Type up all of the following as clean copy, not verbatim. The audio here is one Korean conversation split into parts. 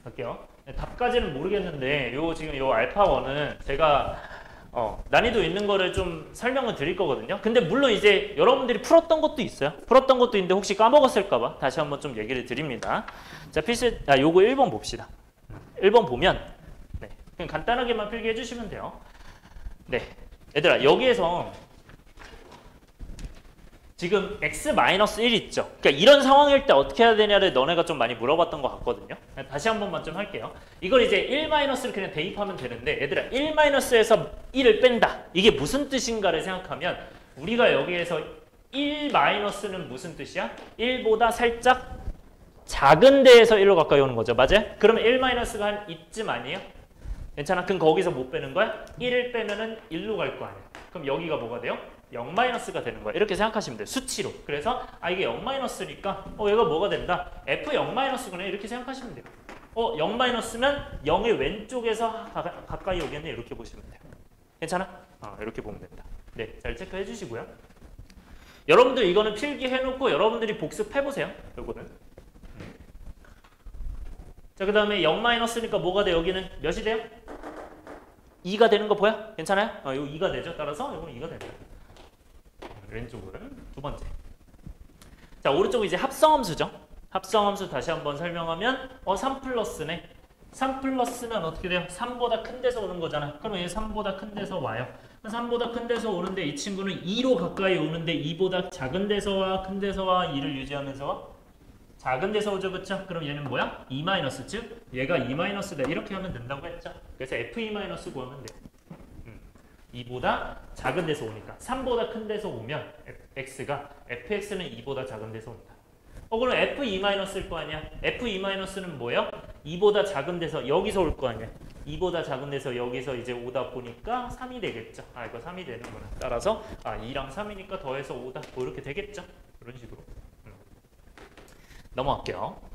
갈게요. 네, 답까지는 모르겠는데 요 지금 요 알파1은 제가 난이도 있는 거를 좀 설명을 드릴 거거든요. 근데 물론 이제 여러분들이 풀었던 것도 있어요. 풀었던 것도 있는데 혹시 까먹었을까봐 다시 한번 좀 얘기를 드립니다. 자, 요거 1번 봅시다. 1번 보면 네, 그냥 간단하게만 필기 해주시면 돼요. 네, 얘들아 여기에서 지금 x-1 있죠. 그러니까 이런 상황일 때 어떻게 해야 되냐를 너네가 좀 많이 물어봤던 것 같거든요. 다시 한 번만 좀 할게요. 이걸 이제 1-를 그냥 대입하면 되는데 얘들아 1-에서 1을 뺀다. 이게 무슨 뜻인가를 생각하면 우리가 여기에서 1-는 무슨 뜻이야? 1보다 살짝 작은 데에서 1로 가까이 오는 거죠. 맞아요? 그러면 1-가 한 이쯤 아니에요? 괜찮아? 그럼 거기서 못 빼는 거야? 1을 빼면은 1로 갈 거 아니야. 그럼 여기가 뭐가 돼요? 0-가 되는 거야. 이렇게 생각하시면 돼요. 수치로. 그래서 이게 0-니까 얘가 뭐가 된다? F0-구나 이렇게 생각하시면 돼요. 0-면 0의 왼쪽에서 가까이 오겠네. 이렇게 보시면 돼요. 괜찮아? 이렇게 보면 된다. 네, 잘 체크해 주시고요. 여러분들 이거는 필기해놓고 여러분들이 복습해보세요. 요거는. 자, 그 다음에 0-니까 뭐가 돼? 여기는 몇이 돼요? 2가 되는 거 보여? 괜찮아요? 이거 2가 되죠? 따라서 이거는 2가 됩니다. 왼쪽은 두 번째. 자, 오른쪽은 이제 합성함수죠. 합성함수 다시 한번 설명하면 3 플러스네. 3 플러스면 어떻게 돼요? 3보다 큰 데서 오는 거잖아. 그럼 얘 3보다 큰 데서 와요. 3보다 큰 데서 오는데 이 친구는 2로 가까이 오는데 2보다 작은 데서와 큰 데서와 2를 유지하면서 작은 데서 오죠. 그쵸? 그럼 얘는 뭐야? 2 마이너스 즉 얘가 2 마이너스다. 이렇게 하면 된다고 했죠. 그래서 F2 마이너스 구하면 돼. 2보다 작은 데서 오니까 3보다 큰 데서 오면 x가 fx는 2보다 작은 데서 온다. 그럼 f2-일 거 아니야. f2-는 뭐예요? 2보다 작은 데서 여기서 올 거 아니야. 2보다 작은 데서 여기서 이제 오다 보니까 3이 되겠죠. 이거 3이 되는구나. 따라서 2랑 3이니까 더해서 5다. 뭐 이렇게 되겠죠. 이런 식으로. 넘어갈게요.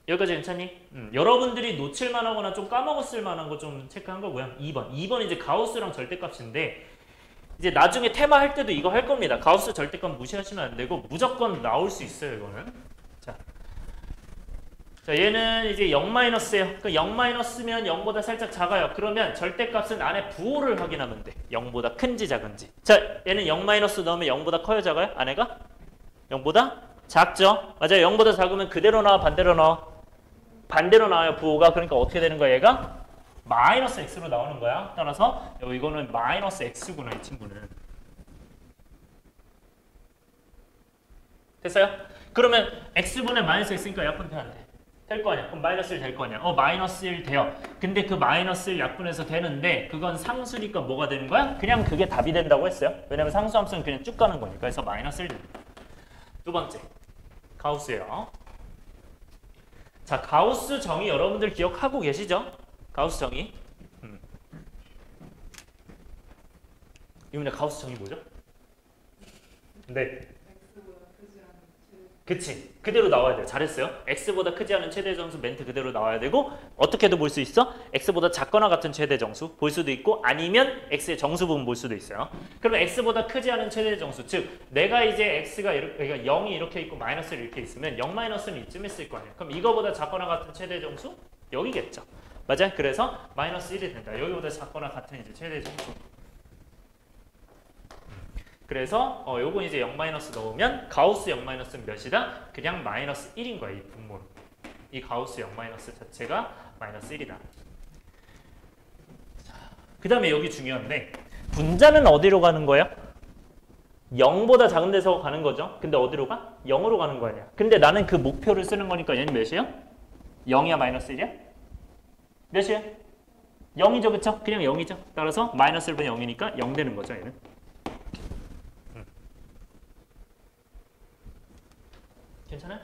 여기까지 괜찮니? 여러분들이 놓칠만 하거나 좀 까먹었을 만한 거 좀 체크한 거고요. 2번. 2번 이제 가우스랑 절대값인데 이제 나중에 테마 할 때도 이거 할 겁니다. 가우스 절대값 무시하시면 안 되고 무조건 나올 수 있어요, 이거는. 자, 얘는 이제 0-예요. 그러니까 0-면 0보다 살짝 작아요. 그러면 절대값은 안에 부호를 확인하면 돼. 0보다 큰지 작은지. 자, 얘는 0- 넣으면 0보다 커요, 작아요? 안에가? 0보다 작죠? 맞아요. 0보다 작으면 그대로 나와, 반대로 나와? 반대로 나와요, 부호가. 그러니까 어떻게 되는 거야, 얘가? 마이너스 x로 나오는 거야. 따라서 이거는 마이너스 x구나, 이 친구는. 됐어요? 그러면 x분의 마이너스 x니까 약분 돼야 안 돼? 될 거 아니야. 그럼 마이너스 1 될 거 아니야. 마이너스 1 돼요. 근데 그 마이너스 1 약분해서 되는데 그건 상수니까 뭐가 되는 거야? 그냥 그게 답이 된다고 했어요. 왜냐면 상수함수는 그냥 쭉 가는 거니까. 그래서 마이너스 1 됩니다. 두 번째, 가우스예요. 자, 가우스 정의 여러분들 기억하고 계시죠? 가우스 정의. 이분의 가우스 정의 뭐죠? 네. 그치. 그대로 나와야 돼요. 잘했어요. x보다 크지 않은 최대 정수 멘트 그대로 나와야 되고 어떻게도 볼 수 있어? x보다 작거나 같은 최대 정수 볼 수도 있고 아니면 x의 정수 부분 볼 수도 있어요. 그러면 x보다 크지 않은 최대 정수 즉 내가 이제 x가 이렇게 그러니까 0이 이렇게 있고 마이너스를 이렇게 있으면 0-는 이쯤 있을 거 아니에요. 그럼 이거보다 작거나 같은 최대 정수 여기겠죠. 맞아요? 그래서 마이너스 1이 된다. 여기보다 작거나 같은 이제 최대 정수. 그래서 요건 이제 0- 넣으면 가우스 0- 는 몇이다? 그냥 마이너스 1인 거야, 이 분모는. 이 가우스 0- 자체가 마이너스 1이다. 그 다음에 여기 중요한데 분자는 어디로 가는 거예요? 0보다 작은 데서 가는 거죠. 근데 어디로 가? 0으로 가는 거 아니야. 근데 나는 그 목표를 쓰는 거니까 얘는 몇이에요? 0이야, 마이너스 1이야? 몇이에요? 0이죠, 그쵸? 그냥 0이죠. 따라서 마이너스 1분의 0이니까 0 되는 거죠, 얘는. 괜찮아요?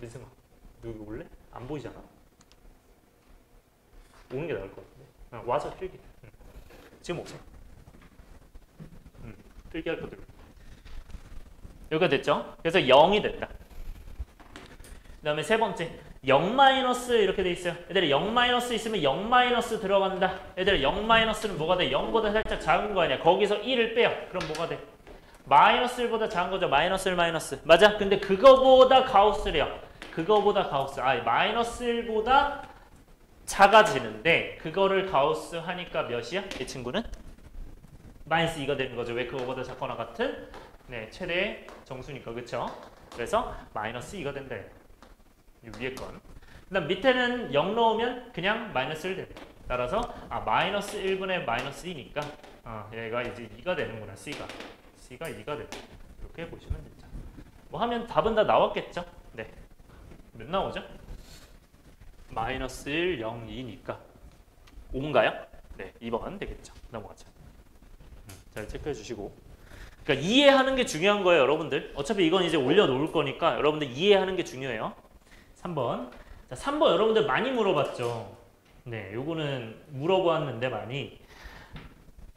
민승아, 여기 올래? 안 보이잖아. 오는 게 나을 것 같은데. 와서 필기. 지금 없어. 필기할 것들. 여기가 됐죠? 그래서 0이 됐다. 그 다음에 세 번째. 0 마이너스 이렇게 돼 있어요. 얘들아 0 마이너스 있으면 0 마이너스 들어간다. 얘들아 0 마이너스는 뭐가 돼? 0보다 살짝 작은 거 아니야. 거기서 1을 빼요. 그럼 뭐가 돼? 마이너스 1보다 작은 거죠. 마이너스 1 마이너스. 맞아? 근데 그거보다 가우스래요. 그거보다 가우스. 마이너스 1보다 작아지는데 그거를 가우스 하니까 몇이야? 이 친구는? 마이너스 2가 되는 거죠. 왜 그거보다 작거나 같은? 네, 최대의 정수니까. 그쵸? 그래서 마이너스 2가 된다. 이 위에 건. 그 다음 밑에는 0 넣으면 그냥 마이너스 1 됩니다. 따라서 마이너스 1분의 마이너스 2니까 얘가 이제 2가 되는구나. C가 2가 됩니다. 이렇게 보시면 되죠. 뭐 하면 답은 다 나왔겠죠? 네. 몇 나오죠? 마이너스 1, 0, 2니까 5인가요? 네, 2번 되겠죠. 넘어가죠. 잘 체크해 주시고. 그러니까 이해하는 게 중요한 거예요, 여러분들. 어차피 이건 이제 올려놓을 거니까 여러분들 이해하는 게 중요해요. 3번. 자, 3번 여러분들 많이 물어봤죠. 네, 요거는 물어보았는데 많이.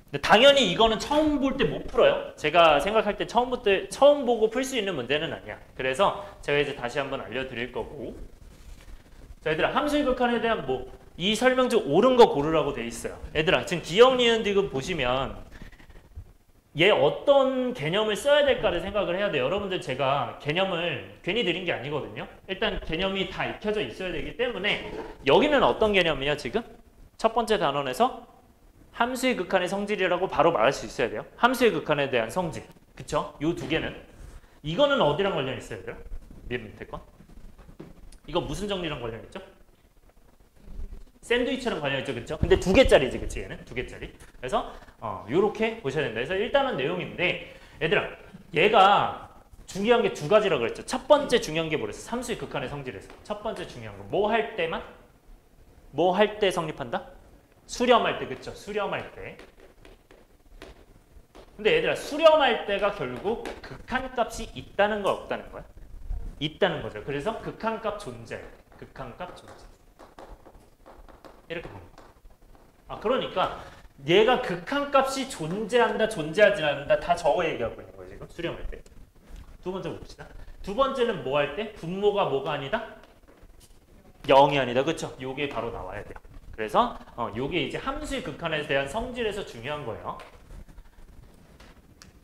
근데 당연히 이거는 처음 볼 때 못 풀어요. 제가 생각할 때 처음 보고 풀 수 있는 문제는 아니야. 그래서 제가 이제 다시 한번 알려드릴 거고. 자, 얘들아, 함수의 극한에 대한 이 설명 중 옳은 거 고르라고 돼 있어요. 얘들아, 지금 기억, 니은, 디귿 보시면 얘 어떤 개념을 써야 될까를 생각을 해야 돼요. 여러분들 제가 개념을 괜히 드린 게 아니거든요. 일단 개념이 다 익혀져 있어야 되기 때문에 여기는 어떤 개념이야 지금? 첫 번째 단원에서 함수의 극한의 성질이라고 바로 말할 수 있어야 돼요. 함수의 극한에 대한 성질. 그쵸? 요 두 개는. 이거는 어디랑 관련 있어야 돼요? 맨 밑에 건. 이거 무슨 정리랑 관련 있죠? 샌드위치랑 관련 있죠, 그쵸? 근데 2개짜리지, 그치? 얘는 2개짜리. 그래서 요렇게 보셔야 된다. 그래서 일단은 내용인데, 얘들아, 얘가 중요한 게 2가지라고 그랬죠. 첫 번째 중요한 게 뭐랬어? 함수의 극한의 성질에서. 첫 번째 중요한 거. 뭐 할 때만? 뭐 할 때 성립한다? 수렴할 때, 그쵸? 수렴할 때. 근데 얘들아, 수렴할 때가 결국 극한값이 있다는 거 없다는 거야? 있다는 거죠. 그래서 극한값 존재. 극한값 존재. 이렇게 봅니다. 그러니까 얘가 극한값이 존재한다, 존재하지 않는다 다 저거 얘기하고 있는 거예요, 지금. 수렴할 때. 두 번째 봅시다. 두 번째는 뭐 할 때? 분모가 뭐가 아니다? 0이 아니다. 그쵸? 요게 바로 나와야 돼요. 그래서 요게 이제 함수의 극한에 대한 성질에서 중요한 거예요.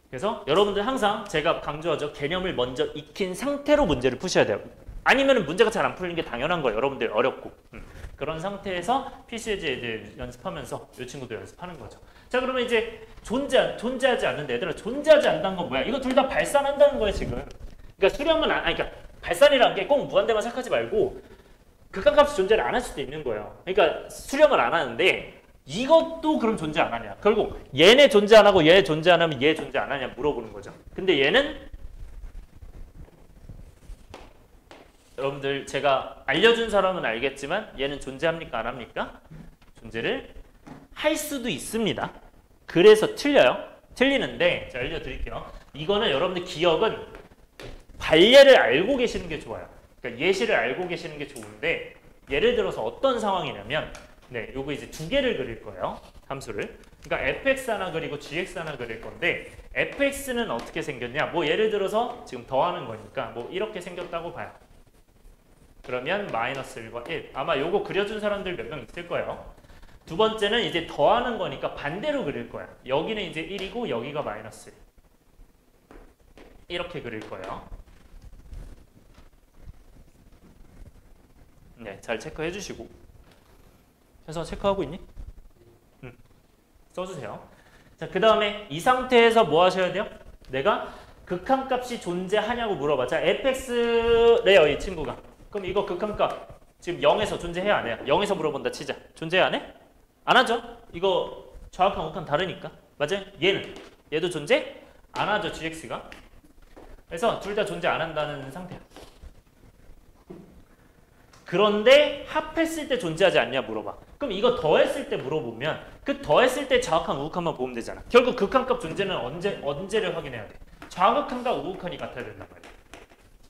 그래서 여러분들 항상 제가 강조하죠. 개념을 먼저 익힌 상태로 문제를 푸셔야 돼요. 아니면 문제가 잘 안 풀리는 게 당연한 거예요. 여러분들 어렵고. 그런 상태에서 PC에서 이제 연습하면서 이 친구도 연습하는 거죠. 자, 그러면 이제 존재하지 않는데 얘들아, 존재하지 않는다는 건 뭐야? 이거 둘 다 발산한다는 거예요, 지금. 그러니까 수렴은 그러니까 발산이라는 게 꼭 무한대만 생각하지 말고 극한값이 존재를 안 할 수도 있는 거예요. 그러니까 수렴을 안 하는데 이것도 그럼 존재 안 하냐? 결국 얘네 존재 안 하고 얘 존재 안 하면 얘 존재 안 하냐 물어보는 거죠. 근데 얘는 여러분들 제가 알려준 사람은 알겠지만 얘는 존재합니까? 안 합니까? 존재를 할 수도 있습니다. 그래서 틀려요. 틀리는데 제가 알려드릴게요. 이거는 여러분들 기억은 관례를 알고 계시는 게 좋아요. 그러니까 예시를 알고 계시는 게 좋은데 예를 들어서 어떤 상황이냐면 네, 요거 이제 2개를 그릴 거예요. 함수를. 그러니까 fx 하나 그리고 gx 하나 그릴 건데 fx는 어떻게 생겼냐? 뭐 예를 들어서 지금 더하는 거니까 뭐 이렇게 생겼다고 봐요. 그러면 마이너스 1과 1. 아마 요거 그려준 사람들 몇 명 있을 거예요. 두 번째는 이제 더하는 거니까 반대로 그릴 거야. 여기는 이제 1이고 여기가 마이너스 1. 이렇게 그릴 거예요. 네, 잘 체크해 주시고. 현서 체크하고 있니? 써주세요. 자, 그 다음에 이 상태에서 뭐 하셔야 돼요? 내가 극한값이 존재하냐고 물어봐. 자, fx래요, 이 친구가. 그럼 이거 극한값 지금 0에서 존재해야 안 해요? 0에서 물어본다 치자. 존재해 안 해? 안 하죠? 이거 좌극한 우극한 다르니까. 맞아요? 얘도 존재 안 하죠, gx가. 그래서 둘 다 존재 안 한다는 상태야. 그런데 합했을 때 존재하지 않냐 물어봐. 그럼 이거 더했을 때 물어보면 그 더했을 때 좌극한 우극한만 보면 되잖아. 결국 극한값 존재는 언제를 확인해야 돼? 좌극한과 우극한이 같아야 된단 말이야.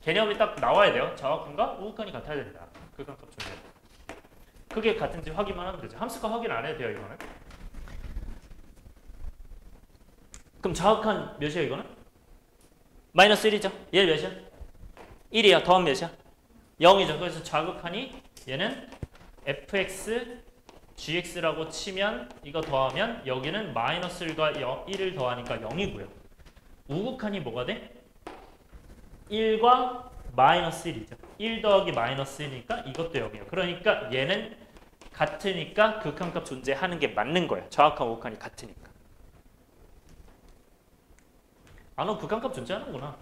개념이 딱 나와야 돼요. 좌극한과 우극한이 같아야 된다. 극한값 존재. 그게 같은지 확인만 하면 되죠. 함수값 확인 안 해도 돼요, 이거는. 그럼 좌극한 몇이에요, 이거는? 마이너스 1이죠. 얘 몇이야? 1이야. 더하면 몇이야? 0이죠. 그래서 좌극하니 얘는 fx gx라고 치면 이거 더하면 여기는 마이너스 1과 1을 더하니까 0이고요. 우극하니 뭐가 돼? 1과 마이너스 1이죠. 1 더하기 마이너스 1이니까 이것도 0이에요. 그러니까 얘는 같으니까 극한값 존재하는 게 맞는 거예요. 좌극한 우극한이 같으니까. 아, 너 극한값 존재하는구나.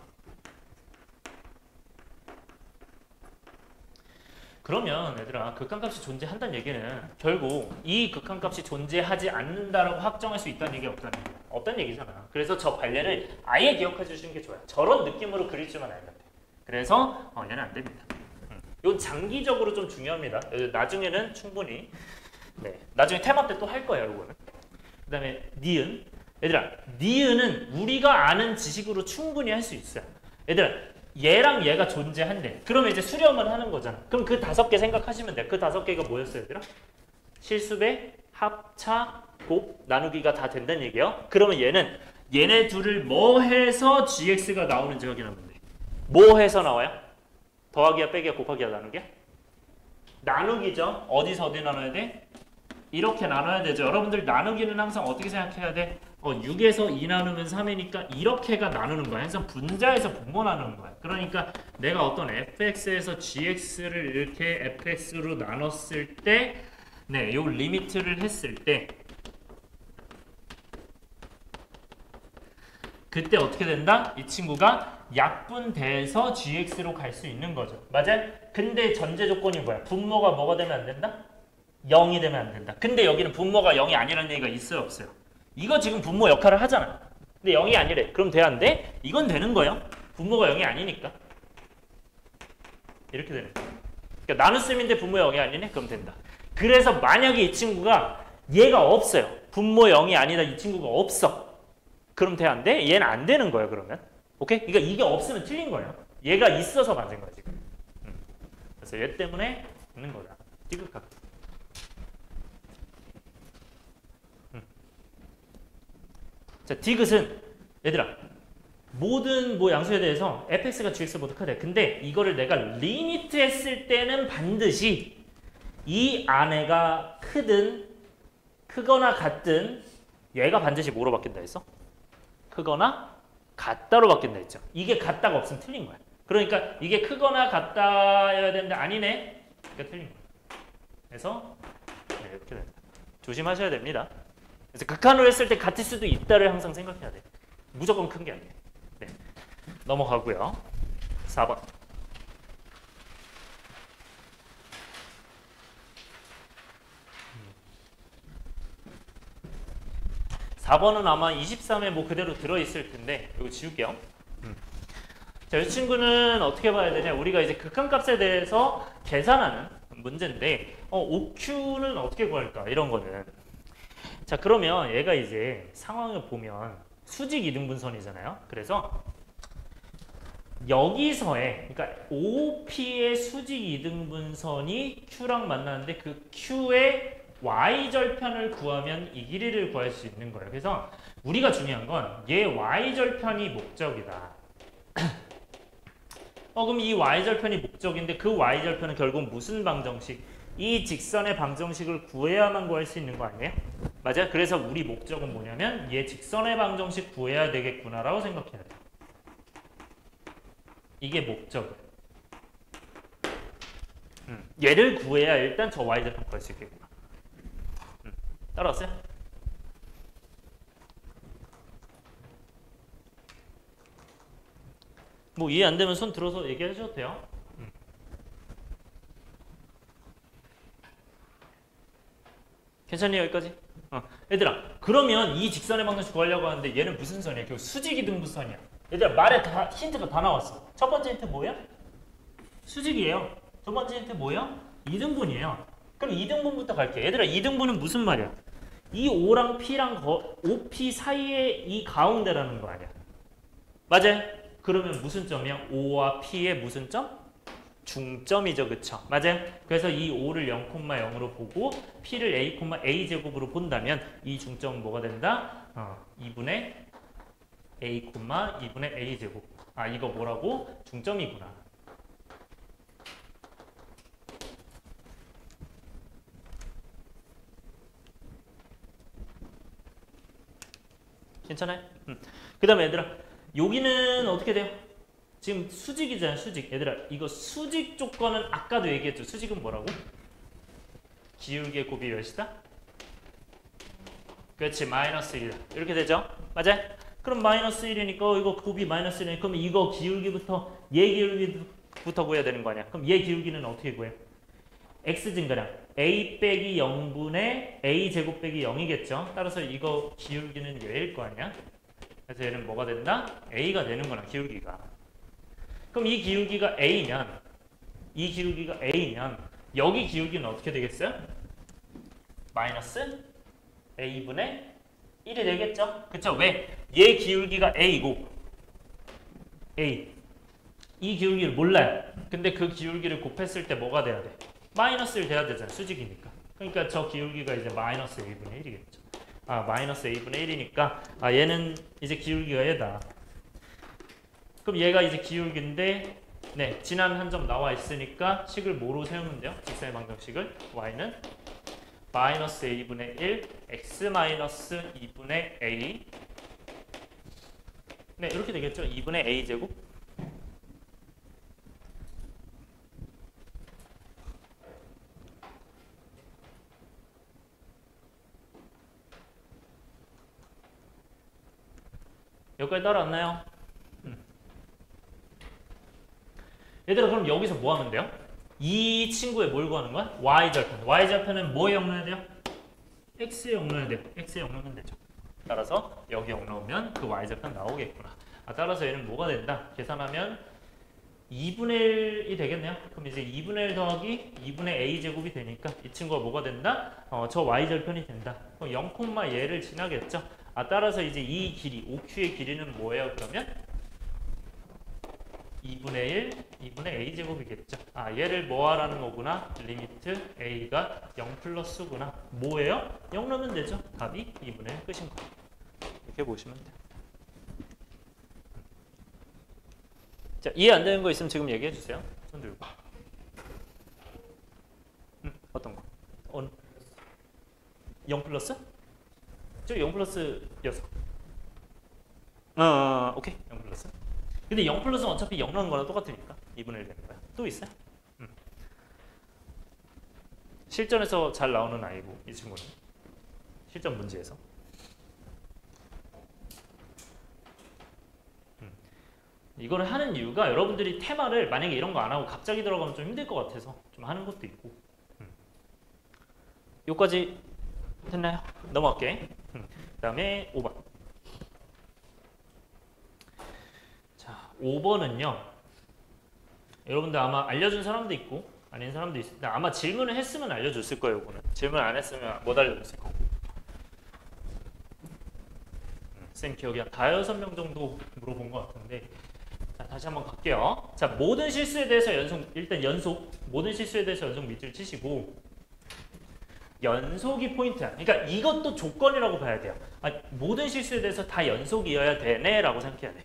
그러면 얘들아, 극한값이 존재한다는 얘기는 결국 이 극한값이 존재하지 않는다라고 확정할 수 있다는 얘기 없다는 얘기야. 없다는 얘기잖아. 그래서 저 발레를 아예 기억해 주시는 게 좋아요. 저런 느낌으로 그릴 줄만 알면 돼. 그래서 얘는 안 됩니다. 이건 장기적으로 좀 중요합니다. 나중에는 충분히 나중에 테마 때 또 할 거예요. 이거는. 그 다음에 니은. 얘들아, 니은은 우리가 아는 지식으로 충분히 할 수 있어요. 얘들아, 얘랑 얘가 존재한대. 그러면 이제 수렴을 하는 거잖아. 그럼 그 5개 생각하시면 돼. 그 5개가 뭐였어요, 얘들아? 실수배, 합차, 곱, 나누기가 다 된다는 얘기예요. 그러면 얘네 둘을 뭐 해서 gx가 나오는지 확인하면 돼. 뭐 해서 나와요? 더하기야, 빼기야, 곱하기야, 나누기야? 나누기죠. 어디서 어디 나눠야 돼? 이렇게 나눠야 되죠. 여러분들 나누기는 항상 어떻게 생각해야 돼? 6에서 2 나누면 3이니까 이렇게가 나누는 거야. 항상 분자에서 분모 나누는 거야. 그러니까 내가 어떤 fx에서 gx를 이렇게 fx로 나눴을 때 요 리미트를 했을 때 그때 어떻게 된다? 이 친구가 약분돼서 gx로 갈 수 있는 거죠. 맞아요? 근데 전제 조건이 뭐야? 분모가 뭐가 되면 안 된다? 0이 되면 안 된다. 근데 여기는 분모가 0이 아니라는 얘기가 있어요, 없어요? 이거 지금 분모 역할을 하잖아. 근데 0이 아니래. 그럼 돼, 안 돼? 이건 되는 거예요. 분모가 0이 아니니까. 이렇게 되는 거야. 그러니까 나눗셈인데 분모가 0이 아니네? 그럼 된다. 그래서 만약에 이 친구가 얘가 없어요. 분모 0이 아니다. 이 친구가 없어. 그럼 돼, 안 돼? 얘는 안 되는 거예요, 그러면. 오케이? 그러니까 이게 없으면 틀린 거예요. 얘가 있어서 만든 거야, 지금. 그래서 얘 때문에 있는 거다. 띠극하게. 자, 디귿은 얘들아 모든 양수에 대해서 fx가 gx 모두 크대. 근데 이거를 내가 리미트 했을 때는 반드시 이 안에가 크거나 같든 얘가 반드시 뭐로 바뀐다 했어? 크거나 같다로 바뀐다 했죠. 이게 같다가 없으면 틀린 거야. 그러니까 이게 크거나 같다여야 되는데 아니네. 그러니까 틀린 거야. 그래서 이렇게 된다. 조심하셔야 됩니다. 그래서 극한으로 했을 때 같을 수도 있다를 항상 생각해야 돼. 무조건 큰 게 아니에요. 네. 넘어가고요. 4번. 4번은 아마 23에 뭐 그대로 들어있을 텐데 이거 지울게요. 자, 이 친구는 어떻게 봐야 되냐? 우리가 이제 극한값에 대해서 계산하는 문제인데 OQ는 어떻게 구할까? 이런 거는. 자, 그러면 얘가 이제 상황을 보면 수직 이등분선이잖아요. 그래서 여기서의 그러니까 OP의 수직 이등분선이 Q랑 만나는데 그 Q의 Y절편을 구하면 이 길이를 구할 수 있는 거예요. 그래서 우리가 중요한 건 얘 Y절편이 목적이다. 그럼 이 Y절편이 목적인데 그 Y절편은 결국 무슨 방정식? 이 직선의 방정식을 구해야만 구할 수 있는 거 아니에요? 맞아요? 그래서 우리 목적은 뭐냐면 얘 직선의 방정식 구해야 되겠구나라고 생각해야 돼. 이게 목적이에요. 얘를 구해야 일단 저 Y절편 구할 수 있겠구나. 따라왔어요? 뭐 이해 안 되면 손 들어서 얘기하셔도 돼요. 괜찮니 여기까지? 얘들아, 그러면 이 직선의 방정식 구하려고 하는데 얘는 무슨 선이야? 결국 수직이등분선이야. 얘들아, 말에 다 힌트가 다 나왔어. 첫 번째 힌트 뭐야? 수직이에요. 두 번째 힌트 뭐야? 이등분이에요. 그럼 이등분부터 갈게. 얘들아, 이등분은 무슨 말이야? 이 O랑 P랑 OP 사이에 이 가운데라는 거 아니야? 맞아요? 그러면 무슨 점이야? O와 P의 무슨 점? 중점이죠. 그쵸? 맞아요? 그래서 이 O를 0,0으로 보고 P를 A, A제곱으로 본다면 이 중점은 뭐가 된다? 2분의 A, 2분의 A제곱. 이거 뭐라고? 중점이구나. 괜찮아요? 그 다음에 얘들아 여기는 어떻게 돼요? 지금 수직이잖아요. 수직. 얘들아 이거 수직 조건은 아까도 얘기했죠. 수직은 뭐라고? 기울기의 곱이 몇이다? 그렇지. 마이너스 1이다. 이렇게 되죠? 맞아요? 그럼 마이너스 1이니까 이거 곱이 마이너스 1이니까 그럼 이거 기울기부터 얘 기울기부터 구해야 되는 거 아니야? 그럼 얘 기울기는 어떻게 구해? x 증가량 a 빼기 0분의 a 제곱 빼기 0이겠죠? 따라서 이거 기울기는 얘일 거 아니야? 그래서 얘는 뭐가 된다? a가 되는구나. 기울기가. 그럼 이 기울기가 a면 여기 기울기는 어떻게 되겠어요? 마이너스 a분의 1이 되겠죠? 그쵸? 왜? 얘 기울기가 a고 a 이 기울기를 몰라요. 근데 그 기울기를 곱했을 때 뭐가 돼야 돼? 마이너스 1 돼야 되잖아. 수직이니까. 그러니까 저 기울기가 이제 마이너스 a분의 1이겠죠. 아 마이너스 a분의 1이니까 아 얘는 이제 기울기가 얘다. 그럼 얘가 이제 기울기인데 네 지난 한 점 나와 있으니까 식을 뭐로 세우면 돼요? 직선의 방정식을 y는 마이너스 a분의 1 x 마이너스 2분의 a 네 이렇게 되겠죠? 2분의 a 제곱 여기까지 따라왔나요? 얘들아 그럼 여기서 뭐 하면 돼요? 이 친구에 뭘 구하는 거야? y절편. y절편은 뭐에 0 넣어야 돼요? x에 0 넣어야 돼요. x에 0 넣으면 되죠. 따라서 여기 0 넣으면 그 y절편 나오겠구나. 따라서 얘는 뭐가 된다? 계산하면 2분의 1이 되겠네요. 그럼 이제 2분의 1 더하기 2분의 a 제곱이 되니까 이 친구가 뭐가 된다? 저 y절편이 된다. 그럼 0, 얘를 지나겠죠. 따라서 이제 이 길이, OQ의 길이는 뭐예요? 그러면 2분의 1, 2분의 a 제곱이겠죠. 얘를 뭐 하라는 거구나? 리미트 a가 0 플러스구나. 뭐예요? 0 넣으면 되죠. 답이 2분의 1 끝인 거예요. 이렇게 보시면 돼요. 자, 이해 안 되는 거 있으면 지금 얘기해 주세요. 손 들고. 어떤 거? 0 플러스? 저 0 플러스 6. 오케이. 0 플러스. 근데 0 플러스는 어차피 0 넣은 거랑 똑같으니까 2분의 1 되는 거야. 또 있어요? 실전에서 잘 나오는 아이고 이 친구는. 실전 문제에서. 이거를 하는 이유가 여러분들이 테마를 만약에 이런 거 안 하고 갑자기 들어가면 좀 힘들 것 같아서 좀 하는 것도 있고. 여기까지 됐나요? 넘어갈게. 그 다음에 5번. 자, 5번은요. 여러분들 아마 알려준 사람도 있고 아닌 사람도 있습니다. 아마 질문을 했으면 알려줬을 거예요. 이거는. 질문 안 했으면 못 알려줬을 거고. 쌤 기억이 한 5-6명 정도 물어본 것 같은데 자, 다시 한번 갈게요. 자, 모든 실수에 대해서 모든 실수에 대해서 연속 밑줄 치시고 연속이 포인트야. 그러니까 이것도 조건이라고 봐야 돼요. 모든 실수에 대해서 다 연속이어야 되네 라고 생각해야 돼.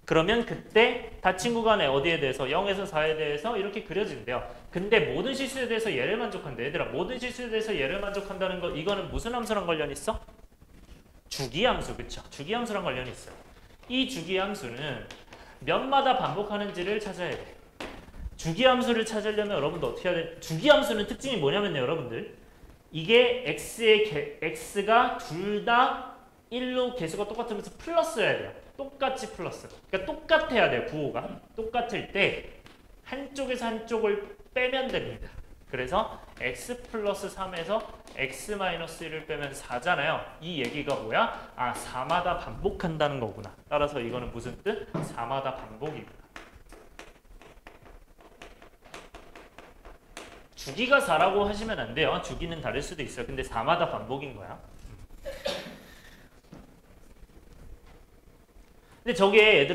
그러면 그때 다 친구 간에 어디에 대해서 0에서 4에 대해서 이렇게 그려진대요. 근데 모든 실수에 대해서 얘를 만족한대. 얘들아 모든 실수에 대해서 얘를 만족한다는 거 이거는 무슨 함수랑 관련이 있어? 주기함수. 그쵸? 주기함수랑 관련이 있어요. 이 주기함수는 몇마다 반복하는지를 찾아야 돼. 주기함수를 찾으려면 여러분도 어떻게 해야 돼? 주기함수는 특징이 뭐냐면요 여러분들 이게 x가 둘 다 1로 개수가 똑같으면서 플러스여야 돼요. 똑같이 플러스. 그러니까 똑같아야 돼요. 부호가. 똑같을 때 한쪽에서 한쪽을 빼면 됩니다. 그래서 x 플러스 3에서 x 마이너스 1을 빼면 4잖아요. 이 얘기가 뭐야? 4마다 반복한다는 거구나. 따라서 이거는 무슨 뜻? 4마다 반복이구나. 주기가 4라고 하시면 안 돼요. 주기는 다를 수도 있어요. 근데 4마다 반복인 거야. 근데 저게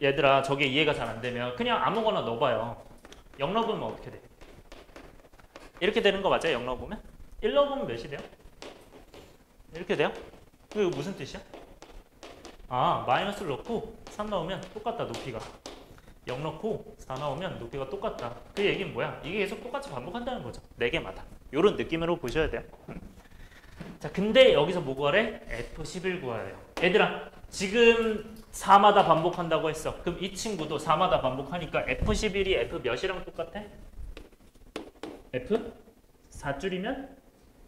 얘들아 저게 이해가 잘 안 되면 그냥 아무거나 넣어봐요. 0 넣으면 어떻게 돼? 이렇게 되는 거 맞아요? 0 넣으면? 1 넣으면 몇이 돼요? 이렇게 돼요? 이거 무슨 뜻이야? 마이너스를 넣고 3 넣으면 똑같다 높이가. 0 넣고 4 나오면 높이가 똑같다. 그 얘기는 뭐야? 이게 계속 똑같이 반복한다는 거죠. 4개마다. 이런 느낌으로 보셔야 돼요. 자, 근데 여기서 뭐 구하래? F11 구해야 돼요. 얘들아, 지금 4마다 반복한다고 했어. 그럼 이 친구도 4마다 반복하니까 F11이 F 몇이랑 똑같아? F 4줄이면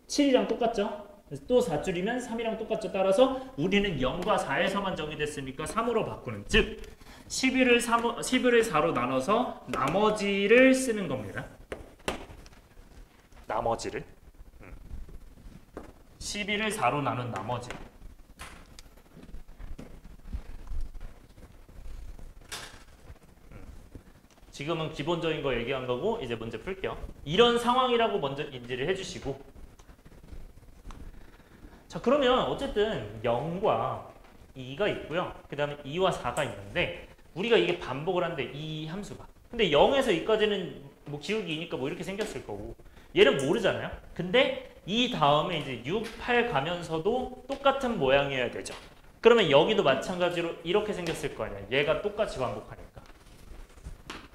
7이랑 똑같죠? 그래서 또 4줄이면 3이랑 똑같죠? 따라서 우리는 0과 4에서만 정의됐으니까 3으로 바꾸는, 즉 11을 4로 나눠서 나머지를 쓰는 겁니다. 나머지를 11을 4로 나눈 나머지. 지금은 기본적인 거 얘기한 거고 이제 문제 풀게요. 이런 상황이라고 먼저 인지를 해주시고, 자, 그러면 어쨌든 0과 2가 있고요. 그 다음에 2와 4가 있는데 우리가 이게 반복을 하는데 이 함수가, 근데 0에서 2까지는 뭐 기울기 2니까 뭐 이렇게 생겼을 거고 얘는 모르잖아요. 근데 이 다음에 이제 6, 8 가면서도 똑같은 모양이어야 되죠. 그러면 여기도 마찬가지로 이렇게 생겼을 거 아니야. 얘가 똑같이 반복하니까.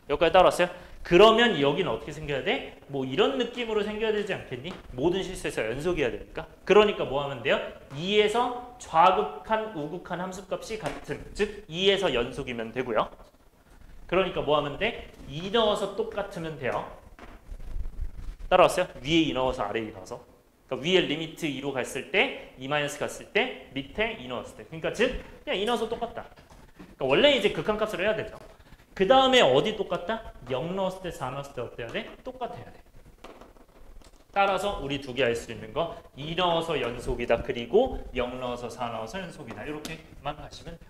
여기까지 따라왔어요? 그러면 여기는 어떻게 생겨야 돼? 뭐 이런 느낌으로 생겨야 되지 않겠니? 모든 실수에서 연속이어야 되니까. 그러니까 뭐 하면 돼요? 2에서 좌극한, 우극한 함수값이 같은, 즉 2에서 연속이면 되고요. 그러니까 뭐 하면 돼? 2 넣어서 똑같으면 돼요. 따라왔어요? 위에 2 넣어서 아래에 2 넣어서. 그러니까 위에 리미트 2로 갔을 때, 2 갔을 때, 밑에 2 넣었을 때. 그러니까 즉 그냥 2 넣어서 똑같다. 그러니까 원래 이제 극한값으로 해야 되죠. 그 다음에 어디 똑같다? 0 넣었을 때, 4 넣었을 때 어때야 돼? 똑같아야 돼. 따라서 우리 두 개 알 수 있는 거 2 넣어서 연속이다. 그리고 0 넣어서 4 넣어서 연속이다. 이렇게만 하시면 돼요.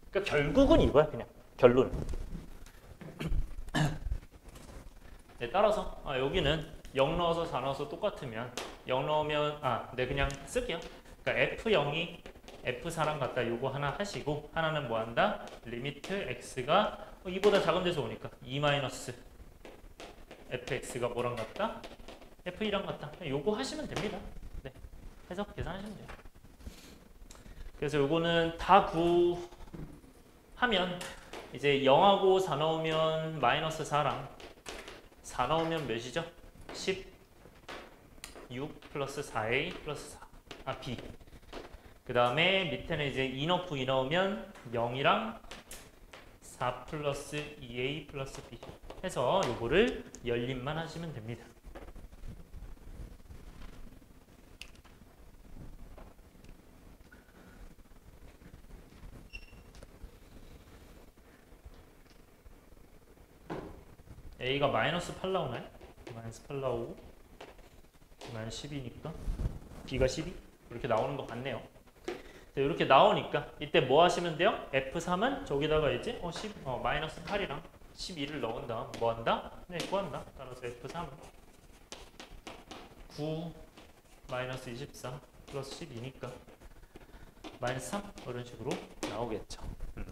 그러니까 결국은 이거야. 그냥 결론은. 네, 따라서 여기는 0 넣어서 4 넣어서 똑같으면 0 넣으면 네, 그냥 쓸게요. 그러니까 F0이 F4랑 같다. 요거 하나 하시고 하나는 뭐 한다? 리미트 x가 2보다 작은 데서 오니까 2 마이너스 fx가 뭐랑 같다? f2랑 같다. 요거 하시면 됩니다. 네, 해서 계산하시면 돼요. 그래서 요거는 다 구하면 이제 0하고 4 넣으면 마이너스 4랑 4 넣으면 몇이죠? 16 플러스 4a 플러스 4. b. 그 다음에 밑에는 이제 2 넣고 2 넣으면 0이랑 4 플러스 2a 플러스 b 해서 요거를 열림만 하시면 됩니다. a가 마이너스 8 나오나요? 마이너스 8 나오고 마이너스 10이니까 b가 12 이렇게 나오는 것 같네요. 이렇게 나오니까 이때 뭐 하시면 돼요? F3은 저기다가 이제 마이너스 8이랑 12를 넣은 다음 뭐 한다? 네, 구한다. 따라서 F3은 9 마이너스 24 플러스 12니까 마이너스 3 이런 식으로 나오겠죠.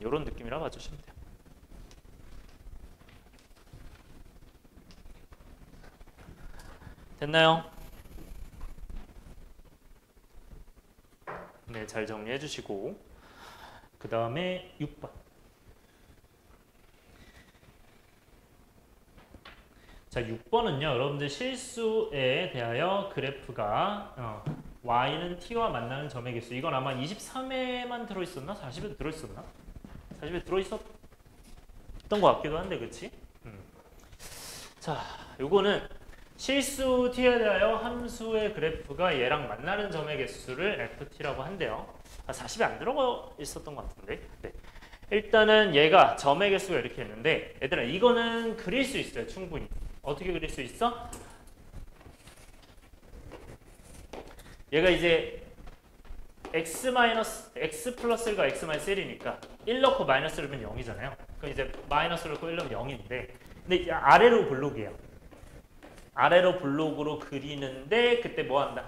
이런 느낌이라 봐주시면 돼요. 됐나요? 네, 잘 정리해 주시고 그 다음에 6번. 자, 6번은요. 여러분들 실수에 대하여 그래프가 y는 t와 만나는 점의 개수. 이건 아마 23회만 들어있었나? 40에 들어있었나? 40에 들어있었던 것 같기도 한데, 그치? 자, 요거는 실수 t에 대하여 함수의 그래프가 얘랑 만나는 점의 개수를 ft라고 한대요. 40이 안 들어가 있었던 것 같은데. 네. 일단은 얘가 점의 개수가 이렇게 있는데, 얘들아 이거는 그릴 수 있어요. 충분히. 어떻게 그릴 수 있어? 얘가 이제 x 플러스 1과 x 마이너스 1이니까 1 넣고 마이너스를 넣으면 0이잖아요. 그럼 이제 마이너스를 넣고 1 넣으면 0인데, 근데 이제 아래로 블록이에요. 아래로 블록으로 그리는데 그때 뭐 한다?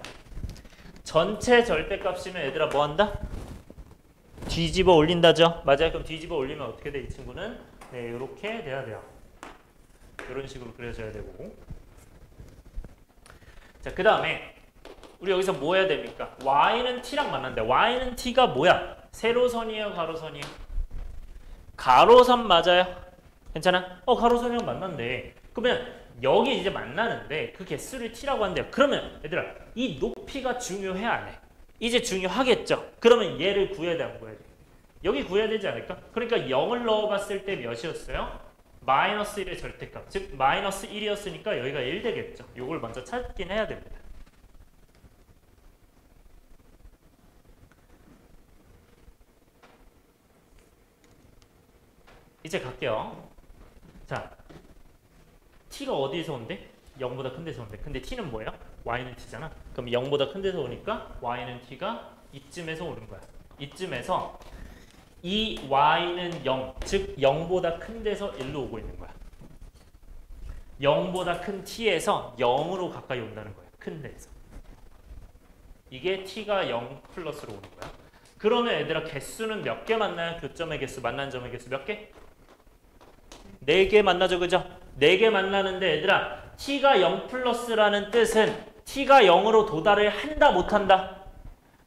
전체 절대값이면 얘들아 뭐 한다? 뒤집어 올린다죠? 맞아요. 그럼 뒤집어 올리면 어떻게 돼? 이 친구는 네, 이렇게 돼야 돼요. 이런 식으로 그려져야 되고. 자, 그 다음에 우리 여기서 뭐 해야 됩니까? y는 t랑 만났는데 y는 t가 뭐야? 세로선이에요? 가로선이에요? 가로선 맞아요? 괜찮아? 가로선이랑 만났네. 그러면 여기 이제 만나는데 그 개수를 t라고 한대요. 그러면 얘들아 이 높이가 중요해 안 해? 이제 중요하겠죠. 그러면 얘를 구해야 돼 안 구해야 돼? 여기 구해야 되지 않을까? 그러니까 0을 넣어봤을 때 몇이었어요? 마이너스 1의 절대값. 즉 마이너스 1이었으니까 여기가 1 되겠죠. 이걸 먼저 찾긴 해야 됩니다. 이제 갈게요. 자, t가 어디에서 온대? 0보다 큰 데서 온대. 근데 t는 뭐예요? y는 t잖아. 그럼 0보다 큰 데서 오니까 y는 t가 이쯤에서 오는 거야. 이쯤에서 이 y는 0, 즉 0보다 큰 데서 1로 오고 있는 거야. 0보다 큰 t에서 0으로 가까이 온다는 거야. 큰 데에서. 이게 t가 0 플러스로 오는 거야. 그러면 얘들아 개수는 몇 개 만나요? 교점의 개수, 만난 점의 개수 몇 개? 4개 만나죠, 그죠? 4개 만나는데 얘들아 t가 0 플러스라는 뜻은 t가 0으로 도달을 한다, 못한다?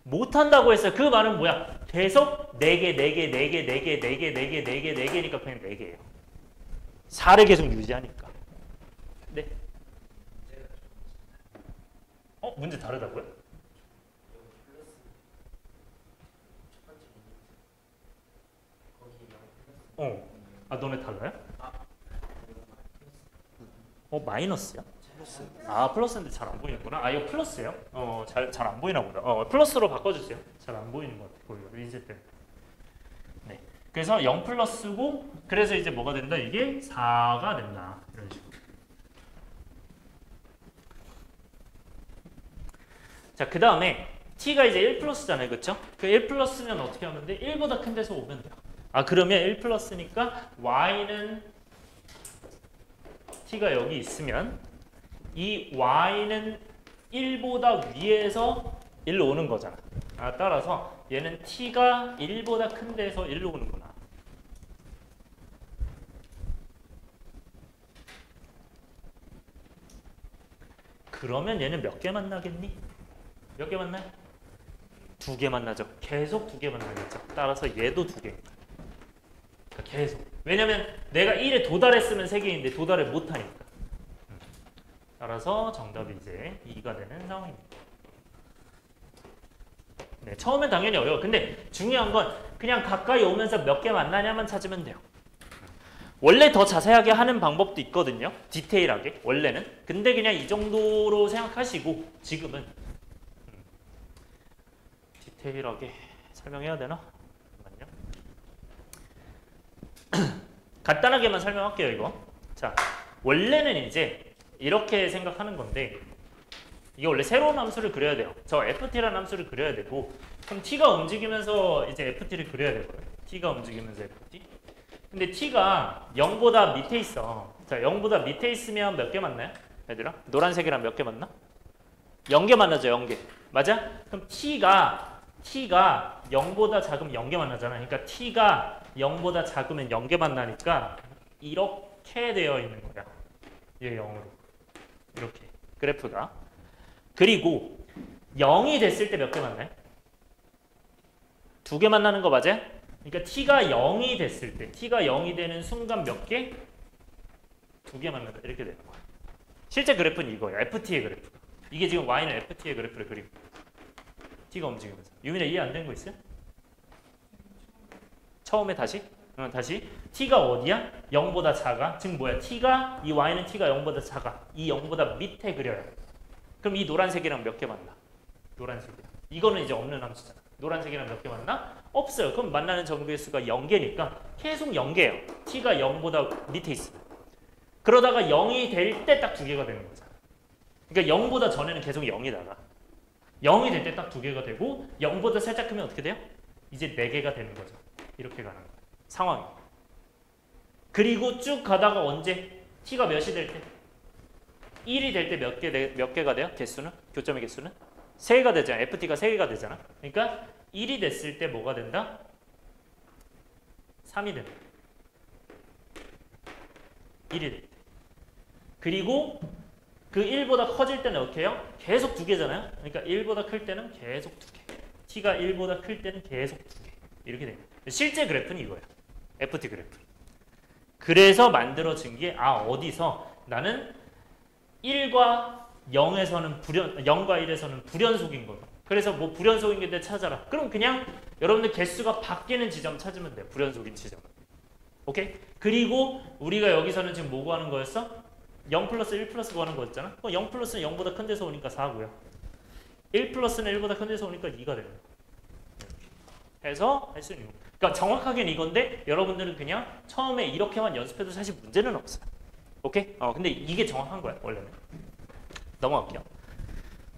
못한다고 했어요. 그 말은 뭐야? 계속 4개, 4개, 4개, 4개, 4개, 4개, 4개, 4개니까 그냥 4개예요. 4를 계속 유지하니까. 네. 문제 다르다고요? 너네 달라요? 마이너스야? 플러스인데 잘 안 보이는구나. 이거 플러스예요? 잘 안 보이나 보다. 플러스로 바꿔주세요. 잘 안 보이는 것 같아. 거기가 리셋 때문에. 네. 그래서 0 플러스고, 그래서 이제 뭐가 된다? 이게 4가 된다. 이런 식으로. 자, 그 다음에 t가 이제 1 플러스잖아요. 그쵸? 그 1 플러스면 어떻게 하면 돼? 1보다 큰 데서 오면 돼요. 그러면 1 플러스니까 y는 t가 여기 있으면 이 y는 1보다 위에서 1로 오는 거잖아. 따라서 얘는 t가 1보다 큰 데서 1로 오는구나. 그러면 얘는 몇 개 만나겠니? 몇 개 만나요? 2개 만나죠. 계속 2개 만나겠죠. 따라서 얘도 2개. 계속. 왜냐면 내가 1에 도달했으면 3개인데 도달을 못하니까. 따라서 정답이 이제 2가 되는 상황입니다. 네, 처음엔 당연히 어려워. 근데 중요한 건 그냥 가까이 오면서 몇 개 만나냐만 찾으면 돼요. 원래 더 자세하게 하는 방법도 있거든요. 디테일하게 원래는. 근데 그냥 이 정도로 생각하시고 지금은 디테일하게 설명해야 되나? 잠깐만요. 간단하게만 설명할게요. 이거. 자, 원래는 이제 이렇게 생각하는 건데 이게 원래 새로운 함수를 그려야 돼요. 저 ft라는 함수를 그려야 되고 그럼 t가 움직이면서 이제 ft를 그려야 되거든요. t가 움직이면서 ft. 근데 t가 0보다 밑에 있어. 자, 0보다 밑에 있으면 몇 개 만나요? 얘들아? 노란색이랑 몇 개 만나? 0개 만나죠. 0개. 맞아? 그럼 t가 0보다 작으면 0개 만나잖아. 그러니까 t가 0보다 작으면 0개 만나니까 이렇게 되어 있는 거야. 얘 0으로. 이렇게. 그래프가. 그리고 0이 됐을 때 몇 개 만나요? 2개 만나는 거 맞아요? 그러니까 t가 0이 됐을 때 t가 0이 되는 순간 몇 개? 2개 만난다. 이렇게 되는 거야. 실제 그래프는 이거예요. ft의 그래프가. 이게 지금 y는 ft의 그래프를 그리고 t가 움직이면서. 유민아 이해 안 된 거 있어요? 처음에 다시? 다시. t가 어디야? 0보다 작아. 즉 뭐야? t가 이 y는 t가 0보다 작아. 이 0보다 밑에 그려요. 그럼 이 노란색이랑 몇 개 만나? 노란색이랑. 이거는 이제 없는 함수잖아. 노란색이랑 몇 개 만나? 없어요. 그럼 만나는 정배수가 0개니까 계속 0개예요. t가 0보다 밑에 있으면. 그러다가 0이 될 때 딱 2개가 되는 거잖아. 그러니까 0보다 전에는 계속 0이다가 0이 될 때 딱 2개가 되고 0보다 살짝 크면 어떻게 돼요? 이제 4개가 되는 거죠. 이렇게 가는 거예요. 상황이. 그리고 쭉 가다가 언제? t가 몇이 될 때? 1이 될 때 몇 개가 돼요? 개수는? 교점의 개수는? 3개가 되잖아. ft가 3개가 되잖아. 그러니까 1이 됐을 때 뭐가 된다? 3이 된다. 1이 될 때. 그리고 그 1보다 커질 때는 어떻게 해요? 계속 2개잖아요. 그러니까 1보다 클 때는 계속 2개. t가 1보다 클 때는 계속 2개. 이렇게 됩니다. 실제 그래프는 이거예요. ft 그래프. 그래서 만들어진 게 어디서 나는 1과 0에서는 0과 1에서는 불연속인 거예요. 그래서 뭐 불연속인 게 찾아라. 그럼 그냥 여러분들 개수가 바뀌는 지점 찾으면 돼요. 불연속인 지점. 오케이? 그리고 우리가 여기서는 지금 뭐 구하는 거였어? 0 플러스 1 플러스 구하는 거였잖아. 0 플러스는 0보다 큰 데서 오니까 4고요. 1 플러스는 1보다 큰 데서 오니까 2가 되는 거예요. 해서 할 수 있는 거예요. 그러니까 정확하게는 이건데 여러분들은 그냥 처음에 이렇게만 연습해도 사실 문제는 없어요. 오케이? 근데 이게 정확한 거야 원래는. 넘어갈게요.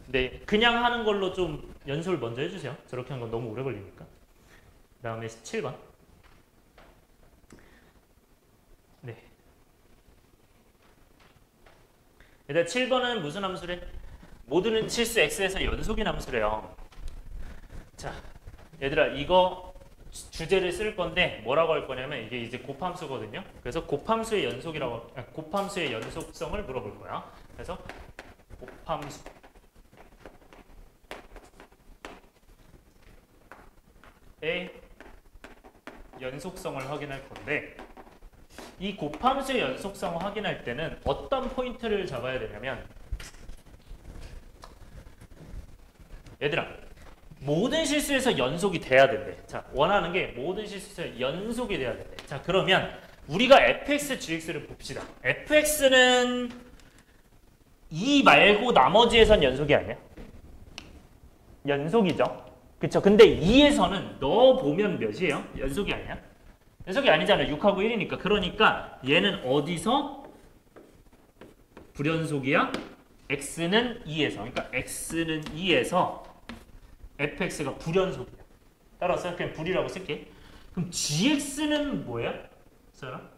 근데 그냥 하는 걸로 좀 연습을 먼저 해주세요. 저렇게 하는 건 너무 오래 걸리니까. 그 다음에 7번. 네. 일단 7번은 무슨 함수래? 모든 실수 x에서 연속인 함수래요. 자, 얘들아 이거 주제를 쓸 건데 뭐라고 할 거냐면 이게 이제 곱함수거든요. 그래서 곱함수의 곱함수의 연속성을 물어볼 거야. 그래서 곱함수의 연속성을 확인할 건데 이 곱함수의 연속성을 확인할 때는 어떤 포인트를 잡아야 되냐면 얘들아 모든 실수에서 연속이 돼야 된대. 자, 원하는 게 모든 실수에서 연속이 돼야 된대. 자, 그러면 우리가 fx, gx를 봅시다. fx는 2 말고 나머지에선 연속이 아니야? 연속이죠. 그쵸? 근데 2에서는 너 보면 몇이에요? 연속이 아니야? 연속이 아니잖아. 6하고 1이니까. 그러니까 얘는 어디서 불연속이야? x는 2에서. 그러니까 x는 2에서 fx가 불연속이야. 따라서 그냥 불이라고 쓸게. 그럼 gx는 뭐야? 사람?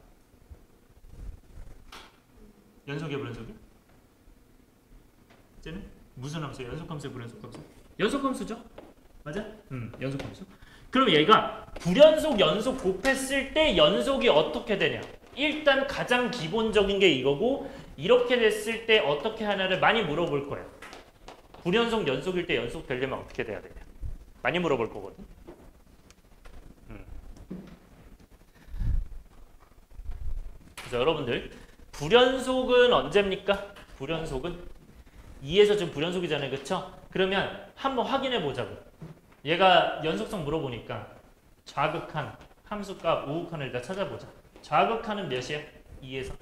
연속이야, 불연속이야? 쟤는 무슨 함수야? 연속함수야, 불연속함수? 연속함수죠? 맞아? 연속함수. 그럼 얘가 불연속, 연속 곱했을 때 연속이 어떻게 되냐? 일단 가장 기본적인 게 이거고 이렇게 됐을 때 어떻게 하냐를 많이 물어볼 거예요. 불연속, 연속일 때 연속 되려면 어떻게 돼야 되냐? 많이 물어볼 거거든. 그래서 여러분들 불연속은 언제입니까? 불연속은 2에서 지금 불연속이잖아요. 그쵸? 그러면 한번 확인해 보자고. 얘가 연속성 물어보니까 좌극한 함수값, 우극한을 일단 찾아보자. 좌극한은 몇이야? 2에서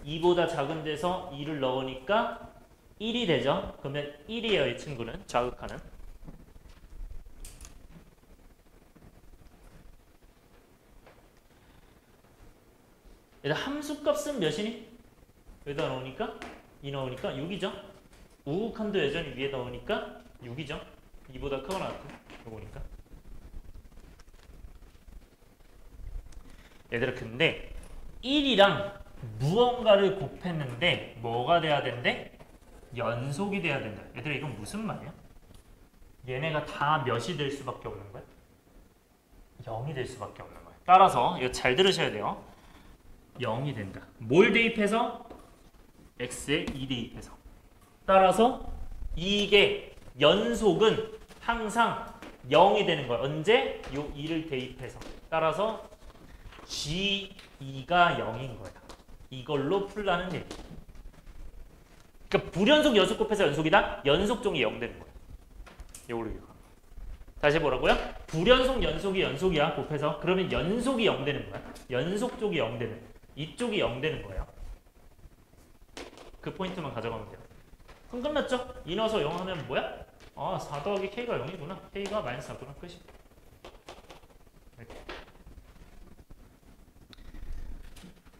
2보다 작은 데서 2를 넣으니까 1이 되죠? 그러면 1이에요. 이 친구는 좌극한은. 일단 함수값은 몇이니? 여기다 넣으니까 2 넣으니까 6이죠? 우극한도 여전히 위에 넣으니까 6이죠? 2보다 크거나 같고 요거니까. 얘들아 근데 1이랑 무언가를 곱했는데 뭐가 돼야 된대? 연속이 돼야 된다. 얘들아 이건 무슨 말이야? 얘네가 다 몇이 될 수밖에 없는 거야? 0이 될 수밖에 없는 거야. 따라서 이거 잘 들으셔야 돼요. 0이 된다. 뭘 대입해서? x에 2 대입해서. 따라서 이게 연속은 항상 0이 되는 거야. 언제? 요 2를 대입해서. 따라서 G2가 0인 거야. 이걸로 풀라는 얘기. 그러니까 불연속 연속 곱해서 연속이다? 연속종이 0 되는 거야. 요걸로 이거. 다시 뭐라고요? 불연속 연속이 연속이야. 곱해서. 그러면 연속이 0 되는 거야. 연속 쪽이 0 되는 거야. 이쪽이 0 되는 거예요. 그 포인트만 가져가면 돼요. 그럼 끝났죠? 2 넣어서 0 하면 뭐야? 4 더하기 k가 0이구나. k가 마이너스 4구나. 끝이. 이렇게.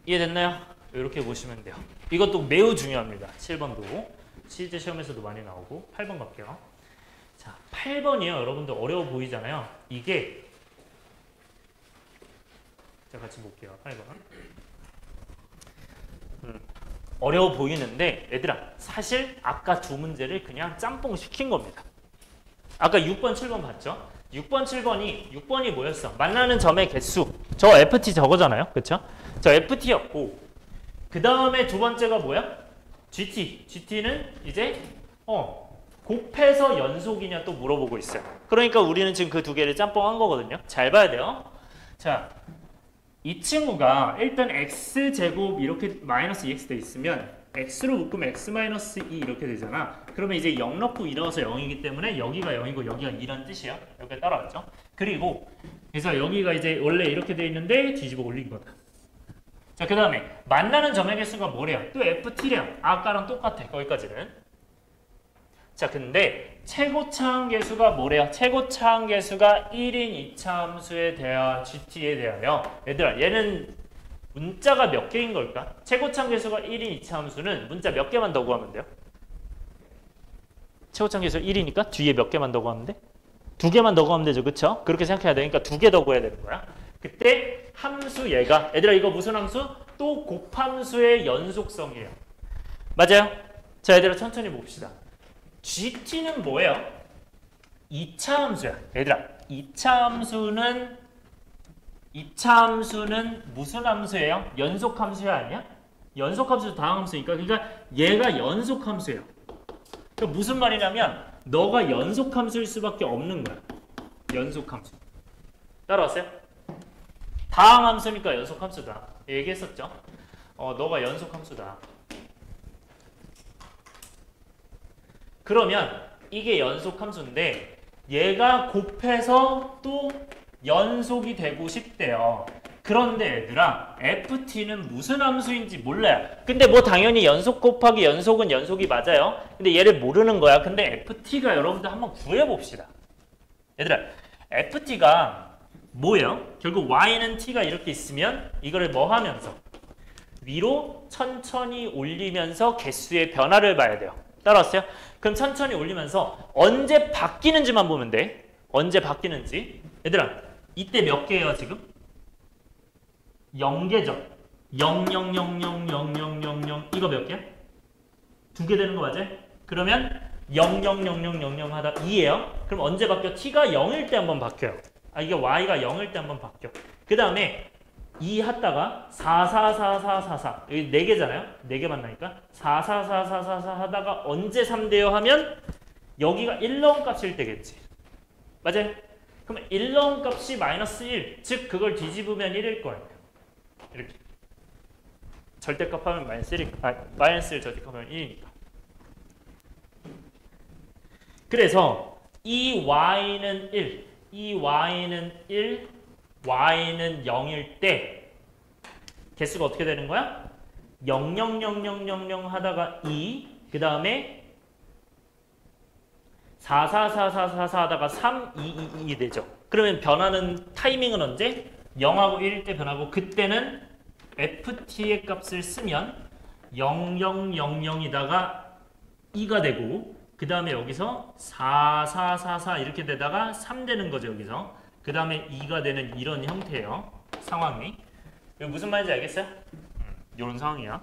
이해됐나요? 이렇게 보시면 돼요. 이것도 매우 중요합니다. 7번도. 실제 시험에서도 많이 나오고. 8번 갈게요. 자, 8번이요. 여러분들 어려워 보이잖아요. 이게 자, 같이 볼게요. 8번. 어려워 보이는데 얘들아 사실 아까 두 문제를 그냥 짬뽕 시킨 겁니다. 아까 6번, 7번 봤죠? 6번, 7번이 6번이 뭐였어? 만나는 점의 개수. 저 FT 저거잖아요. 그쵸? 저 FT였고 그 다음에 두 번째가 뭐야? GT. GT는 이제 곱해서 연속이냐 또 물어보고 있어요. 그러니까 우리는 지금 그 두 개를 짬뽕한 거거든요. 잘 봐야 돼요. 자, 이 친구가 일단 x제곱 이렇게 마이너스 2x 돼 있으면 x로 묶으면 x-2 이렇게 되잖아. 그러면 이제 0 넣고 일어서 0이기 때문에 여기가 0이고 여기가 2란 뜻이야. 여기 따라왔죠. 그리고 그래서 여기가 이제 원래 이렇게 돼 있는데 뒤집어 올린 거다. 자, 그 다음에 만나는 점의 개수가 뭐래요? 또 ft래요. 아까랑 똑같아. 거기까지는. 자, 근데 최고차항 계수가 뭐래요? 최고차항 계수가 1인 2차 함수에 대하 gt에 대하여 얘들아 얘는 문자가 몇 개인 걸까? 최고차항 계수가 1인 2차 함수는 문자 몇 개만 더 구하면 돼요? 최고차항 계수 1이니까 뒤에 몇 개만 더 구하면 돼? 2개만 더 구하면 되죠. 그쵸? 그렇게 생각해야 되니까 2개 더 구해야 되는 거야. 그때 함수 얘가 얘들아 이거 무슨 함수? 또 곱함수의 연속성이에요. 맞아요? 자, 얘들아 천천히 봅시다. GT는 뭐예요? 2차 함수야. 얘들아 2차 함수는 무슨 함수예요? 연속 함수야 아니야? 연속 함수 다항 함수니까 그러니까 얘가 연속 함수예요. 그러니까 무슨 말이냐면 너가 연속 함수일 수밖에 없는 거야. 연속 함수. 따라왔어요? 다항 함수니까 연속 함수다. 얘기했었죠? 너가 연속 함수다. 그러면 이게 연속 함수인데 얘가 곱해서 또 연속이 되고 싶대요. 그런데 얘들아 ft는 무슨 함수인지 몰라요. 근데 뭐 당연히 연속 곱하기 연속은 연속이 맞아요. 근데 얘를 모르는 거야. 근데 ft가 여러분들 한번 구해봅시다. 얘들아 ft가 뭐예요? 결국 y는 t가 이렇게 있으면 이거를 뭐 하면서 위로 천천히 올리면서 개수의 변화를 봐야 돼요. 따라왔어요? 그럼 천천히 올리면서 언제 바뀌는지만 보면 돼. 언제 바뀌는지. 얘들아 이때 몇 개예요 지금? 0개죠. 0, 0, 0, 0, 0, 0, 0, 0 이거 몇 개야? 2개 되는 거 맞아요? 그러면 0, 0, 0, 0, 0, 0 하다 2예요. 그럼 언제 바뀌어? t가 0일 때 한번 바뀌어요. 이게 y가 0일 때 한번 바뀌어. 그 다음에 2 하다가 4, 4, 4, 4, 4, 4 여기 4개잖아요? 4개 만나니까 4, 4, 4, 4, 4, 4 하다가 언제 3돼요 하면 여기가 1 넣은 값일 때겠지. 맞아요? 그럼 1 넣은 값이 마이너스 1, 즉 그걸 뒤집으면 1일 거예요. 이렇게 절대값 하면 마이너스 1, 마이너스 1 절대값 하면 1이니까. 그래서 이 y는 1, 이 y는 1, y는 0일 때 개수가 어떻게 되는 거야? 0, 0, 0, 0, 0, 0 하다가 2, 그 다음에 4, 4, 4, 4, 4, 4 하다가 3, 2, 2, 2 되죠. 그러면 변하는 타이밍은 언제? 0하고 1일 때 변하고 그때는 ft의 값을 쓰면 0, 0, 0, 0이다가 2가 되고 그 다음에 여기서 4, 4, 4, 4 이렇게 되다가 3 되는 거죠. 여기서. 그 다음에 2가 되는 이런 형태예요. 상황이. 이거 무슨 말인지 알겠어요? 이런 상황이야.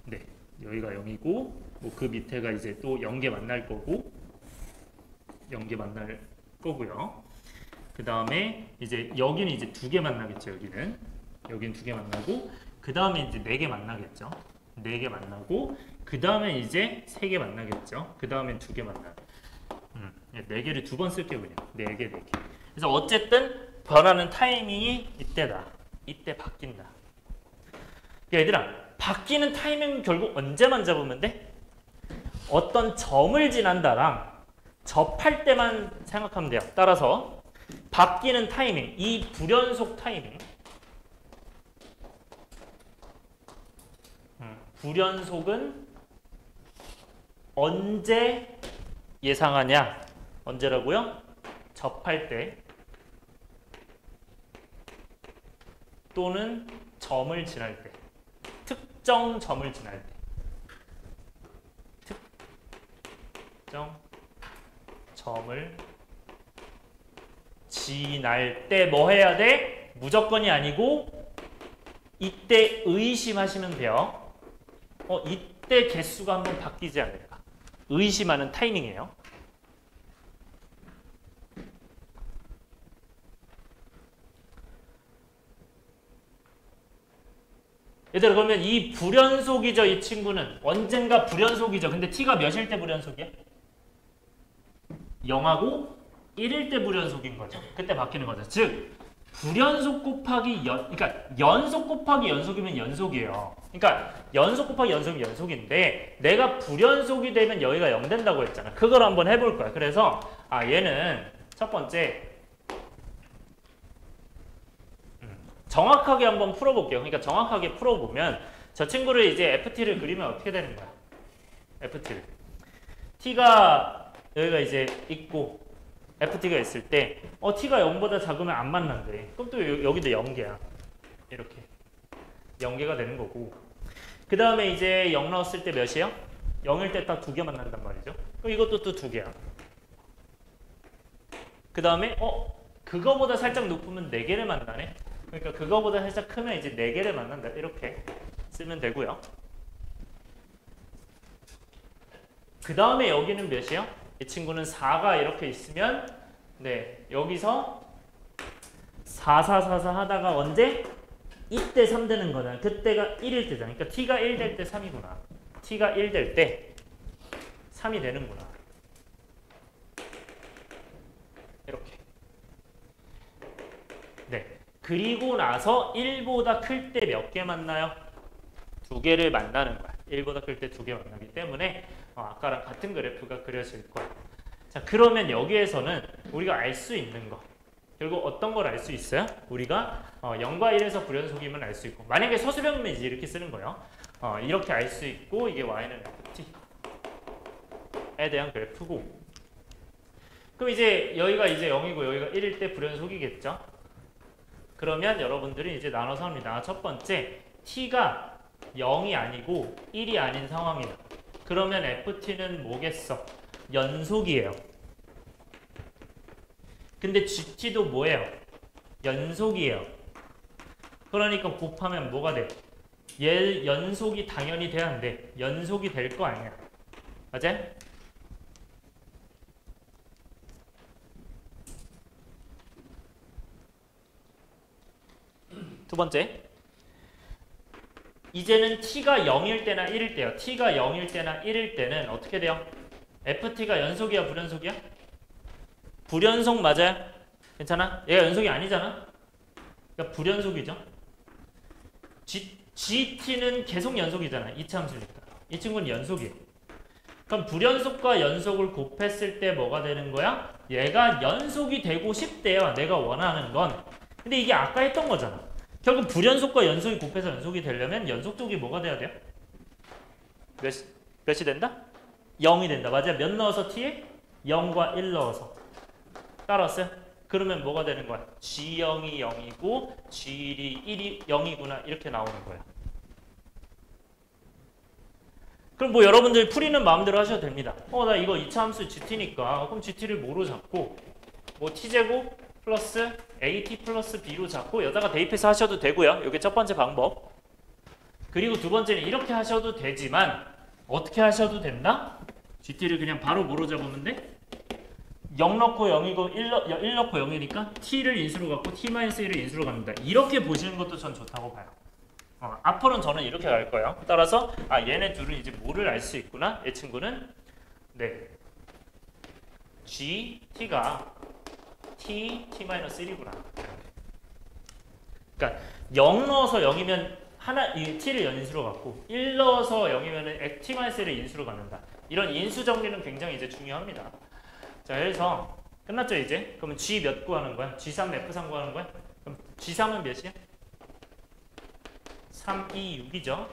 네, 여기가 0이고 뭐 그 밑에가 이제 또 0개 만날 거고 0개 만날 거고요. 그 다음에 이제 여기는 이제 2개 만나겠죠. 여기는 2개 만나고 그 다음에 이제 4개 만나겠죠. 4개 만나고 그 다음에 이제 3개 만나겠죠. 그 다음엔 2개 만나. 4개를 2번 쓸게요. 그냥 4개. 그래서 어쨌든 변하는 타이밍이 이때다. 이때 바뀐다. 얘들아 바뀌는 타이밍은 결국 언제만 잡으면 돼? 어떤 점을 지난다랑 접할 때만 생각하면 돼요. 따라서 바뀌는 타이밍, 이 불연속 타이밍, 불연속은 언제 예상하냐? 언제라고요? 접할 때 또는 점을 지날 때, 특정 점을 지날 때, 특정 점을 지날 때 뭐 해야 돼? 무조건이 아니고 이때 의심하시면 돼요. 이때 개수가 한번 바뀌지 않을까? 의심하는 타이밍이에요. 얘들아 그러면 이 불연속이죠. 이 친구는 언젠가 불연속이죠. 근데 t가 몇일 때 불연속이야? 0하고 1일 때 불연속인 거죠. 그때 바뀌는 거죠. 즉 불연속 곱하기 그러니까 연속 곱하기 연속이면 연속이에요. 그러니까 연속 곱하기 연속이면 연속인데 내가 불연속이 되면 여기가 0 된다고 했잖아. 그걸 한번 해볼 거야. 그래서 얘는 첫 번째 정확하게 한번 풀어볼게요. 그러니까 정확하게 풀어보면 저 친구를 이제 FT를 그리면 어떻게 되는 거야? FT를 T가 여기가 이제 있고 FT가 있을 때 T가 0보다 작으면 안 만난대. 그럼 또 여기도 0개야. 이렇게 0개가 되는 거고 그 다음에 이제 0 넣었을 때 몇이에요? 0일 때 딱 2개 만난단 말이죠. 그럼 이것도 또 2개야. 그 다음에 그거보다 살짝 높으면 4개를 만나네. 그러니까 그거보다 살짝 크면 이제 4개를 만난다. 이렇게 쓰면 되고요. 그 다음에 여기는 몇이에요? 이 친구는 4가 이렇게 있으면 여기서 4, 4, 4, 4 하다가 언제? 이때 3 되는 거잖아. 그때가 1일 때잖아. 그러니까 T가 1 될 때 3이구나. T가 1 될 때 3이 되는구나. 이렇게. 그리고 나서 1보다 클 때 몇 개 만나요? 2개를 만나는 거야. 1보다 클 때 2개 만나기 때문에 아까랑 같은 그래프가 그려질 거야. 자, 그러면 여기에서는 우리가 알 수 있는 거 결국 어떤 걸 알 수 있어요? 우리가 0과 1에서 불연속임을 알 수 있고 만약에 서술형이면 이제 이렇게 쓰는 거예요. 이렇게 알 수 있고 이게 y는 ft에 대한 그래프고 그럼 이제 여기가 이제 0이고 여기가 1일 때 불연속이겠죠? 그러면 여러분들이 이제 나눠서 합니다. 첫 번째, t가 0이 아니고 1이 아닌 상황이다. 그러면 ft는 뭐겠어? 연속이에요. 근데 gt도 뭐예요? 연속이에요. 그러니까 곱하면 뭐가 돼? 얘 연속이 당연히 돼야 안 돼. 연속이 될 거 아니야. 맞아요? 두 번째, 이제는 t가 0일 때나 1일 때요. t가 0일 때나 1일 때는 어떻게 돼요? ft가 연속이야, 불연속이야? 불연속 맞아요? 괜찮아? 얘가 연속이 아니잖아? 그러니까 불연속이죠. gt는 계속 연속이잖아. 이차 함수니까. 이 친구는 연속이에요. 그럼 불연속과 연속을 곱했을 때 뭐가 되는 거야? 얘가 연속이 되고 싶대요. 내가 원하는 건. 근데 이게 아까 했던 거잖아. 결국 불연속과 연속이 곱해서 연속이 되려면 연속 쪽이 뭐가 돼야 돼요? 몇이 된다? 0이 된다. 맞아요. 몇 넣어서 t에? 0과 1 넣어서. 따라왔어요? 그러면 뭐가 되는 거야? G0이 0이고 G1이 1이 0이구나. 이렇게 나오는 거야. 그럼 뭐 여러분들 풀이는 마음대로 하셔도 됩니다. 나 이거 2차 함수 GT니까 그럼 GT를 뭐로 잡고 뭐 T제곱 플러스 AT 플러스 B로 잡고 여기다가 대입해서 하셔도 되고요. 이게 첫 번째 방법. 그리고 두 번째는 이렇게 하셔도 되지만 어떻게 하셔도 된다? GT를 그냥 바로 뭐로 잡으면 돼? 0 넣고 0이고 1 넣고 0이니까 T를 인수로 갖고 T-1을 인수로 갖는다. 이렇게 보시는 것도 전 좋다고 봐요. 앞으로는 저는 이렇게 갈 거예요. 따라서 얘네 둘은 이제 뭐를 알 수 있구나. 이 친구는 GT가 T-1이구나. 그러니까 0 넣어서 0이면 이 T를 연인수로 갖고 1 넣어서 0이면 T-1을 인수로 갖는다. 이런 인수 정리는 굉장히 이제 중요합니다. 자, 그래서 끝났죠 이제? 그러면 G 몇 구하는 거야? G3, F3 구하는 거야? 그럼 G3은 몇이야? 3, 2, 6이죠.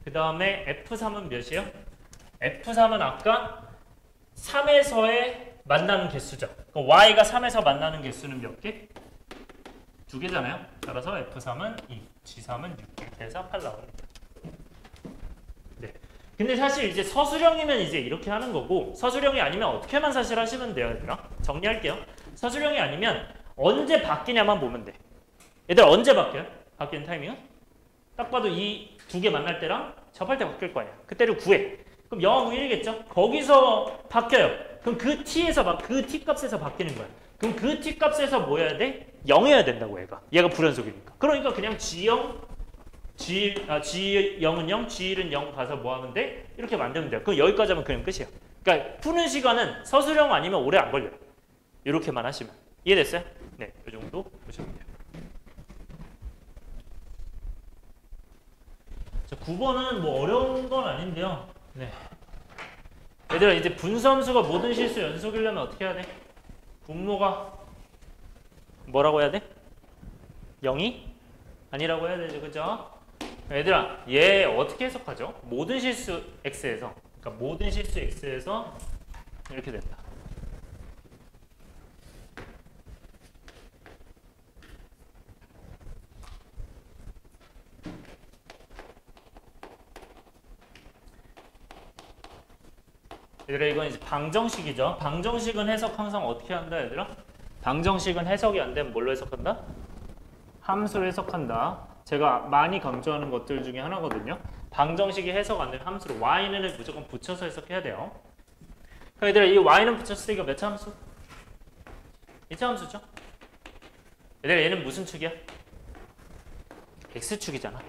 그 다음에 F3은 몇이에요? F3은 아까 3에서의 만나는 개수죠. 그럼 Y가 3에서 만나는 개수는 몇 개? 2개잖아요. 따라서 F3은 2, G3은 6개. 그래서 8 나옵니다. 네. 근데 사실 이제 서술형이면 이제 이렇게 하는 거고 서술형이 아니면 어떻게만 사실 하시면 돼요, 얘들아. 정리할게요. 서술형이 아니면 언제 바뀌냐만 보면 돼. 얘들 언제 바뀌어요? 바뀌는 타이밍은? 딱 봐도 이 두 개 만날 때랑 접할 때 바뀔 거 아니야. 그때를 구해. 그럼 0하고 1이겠죠? 거기서 바뀌어요. 그럼 그 t에서 그 t 값에서 바뀌는 거야. 그럼 그 t 값에서 뭐 해야 돼? 0이어야 된다고 얘가 불연속이니까. 그러니까 그냥 G0 G0은 0, G1은 0 가서 뭐 하면 돼? 이렇게 만들면 돼요. 그럼 여기까지 하면 그냥 끝이에요. 그러니까 푸는 시간은 서술형 아니면 오래 안 걸려요. 이렇게만 하시면. 이해됐어요? 네, 이 정도 보시면 돼요. 자, 9번은 뭐 어려운 건 아닌데요. 네. 얘들아, 이제 분수함수가 모든 실수 연속이려면 어떻게 해야 돼? 분모가 뭐라고 해야 돼? 0이 아니라고 해야 되죠, 그죠? 얘들아, 얘 어떻게 해석하죠? 모든 실수 x에서, 그러니까 모든 실수 x에서 이렇게 된다. 얘들아, 이건 이제 방정식이죠. 방정식은 해석 항상 어떻게 한다, 얘들아? 방정식은 해석이 안 되면 뭘로 해석한다? 함수로 해석한다. 제가 많이 강조하는 것들 중에 하나거든요. 방정식이 해석 안 되면 함수로 y는 무조건 붙여서 해석해야 돼요. 그러니까 얘들아, 이 y는 붙였으니까 몇 차 함수? 2차 함수죠. 얘들아, 얘는 무슨 축이야? x축이잖아.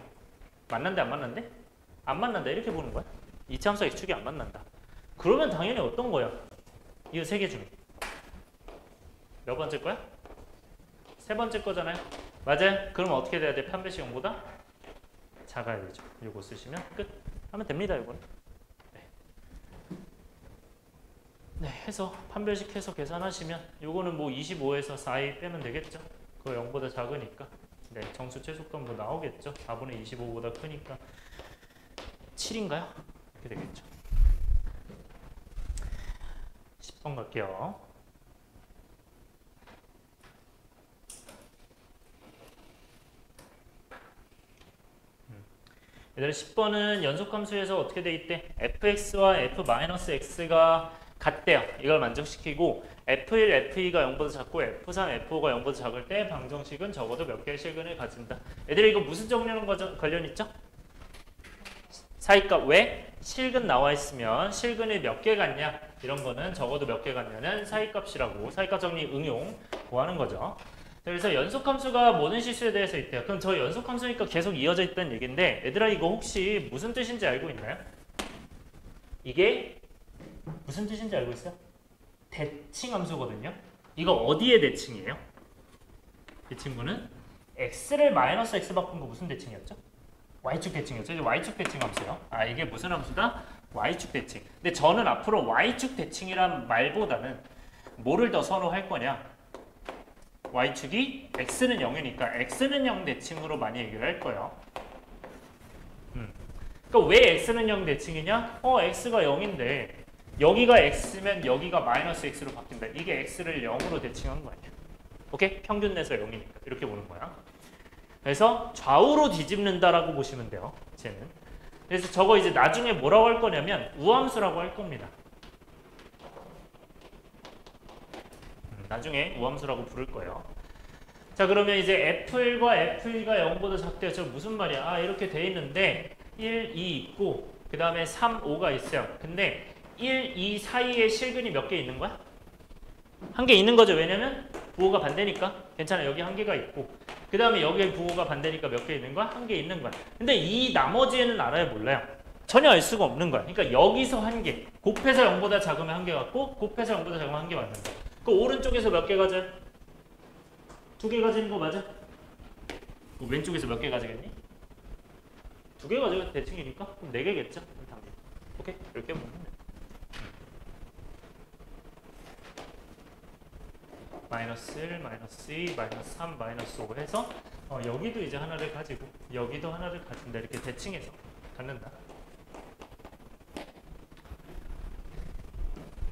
만난대 안 만난대? 안 만난다 이렇게 보는 거야. 2차 함수 x축이 안 만난다. 그러면 당연히 어떤 거야? 이 세 개 중에 몇 번째 거야? 세 번째 거잖아요. 맞아요? 그럼 어떻게 돼야 돼? 판별식 0보다 작아야 되죠. 이거 쓰시면 끝 하면 됩니다. 이거는. 네. 네, 해서 판별식 해서 계산하시면 이거는 뭐 25에서 4이 빼면 되겠죠. 그거 0보다 작으니까. 네, 정수 최소값 뭐 나오겠죠. 4분의 25보다 크니까 7인가요? 이렇게 되겠죠. 10번 갈게요. 얘들아, 10번은 연속함수에서 어떻게 돼 있대? fx와 f-x가 같대요. 이걸 만족시키고 f1, f2가 0보다 작고 f3, f5가 0보다 작을 때 방정식은 적어도 몇 개의 실근을 가진다. 얘들아, 이거 무슨 정리하는 거죠? 관련 있죠? 사이값. 왜? 실근 나와 있으면 실근이 몇 개 같냐? 이런 거는 적어도 몇 개 같냐는 사이값이라고 사이값 정리 응용 구하는 거죠. 그래서 연속함수가 모든 실수에 대해서 있대요. 그럼 저 연속함수니까 계속 이어져 있다는 얘기인데 얘들아, 이거 혹시 무슨 뜻인지 알고 있나요? 이게 무슨 뜻인지 알고 있어요? 대칭함수거든요. 이거 어디의 대칭이에요? 이 친구는 x를 마이너스 x 바꾼 거 무슨 대칭이었죠? y축 대칭이었죠. 이제 y축 대칭 함수요. 아, 이게 무슨 함수다? y축 대칭. 근데 저는 앞으로 y축 대칭이란 말보다는 뭐를 더 선호할 거냐? y축이 x는 0이니까 x는 0 대칭으로 많이 얘기를 할 거예요. 그러니까 왜 x는 0 대칭이냐? x가 0인데 여기가 x면 여기가 마이너스 x로 바뀐다. 이게 x를 0으로 대칭한 거 아니야. 오케이? 평균 내서 0이니까 이렇게 보는 거야. 그래서 좌우로 뒤집는다라고 보시면 돼요. 쟤는. 그래서 저거 이제 나중에 뭐라고 할 거냐면 우함수라고 할 겁니다. 나중에 우함수라고 부를 거예요. 자, 그러면 이제 F1과 F2가 0보다 작대요. 저 무슨 말이야? 아, 이렇게 돼 있는데 1, 2 있고 그 다음에 3, 5가 있어요. 근데 1, 2 사이에 실근이 몇 개 있는 거야? 한 개 있는 거죠. 왜냐면 부호가 반대니까. 괜찮아. 여기 한 개가 있고 그 다음에 여기에 부호가 반대니까 몇 개 있는 거야? 한 개 있는 거야. 근데 이 나머지에는 알아요? 몰라요? 전혀 알 수가 없는 거야. 그러니까 여기서 한 개. 곱해서 0보다 작으면 한 개 같고 곱해서 0보다 작으면 한 개 맞는다. 그 오른쪽에서 몇 개 가져요? 2개 가지는 거 맞아? 그 왼쪽에서 몇 개 가지겠니? 2개 가져야 대칭이니까? 그럼 4개겠죠? 당연히. 오케이? 이렇게 보면 돼. 마이너스 1, 마이너스 2, 마이너스 3, 마이너스 5 해서 여기도 이제 하나를 가지고 여기도 하나를 가진다. 이렇게 대칭해서 갖는다.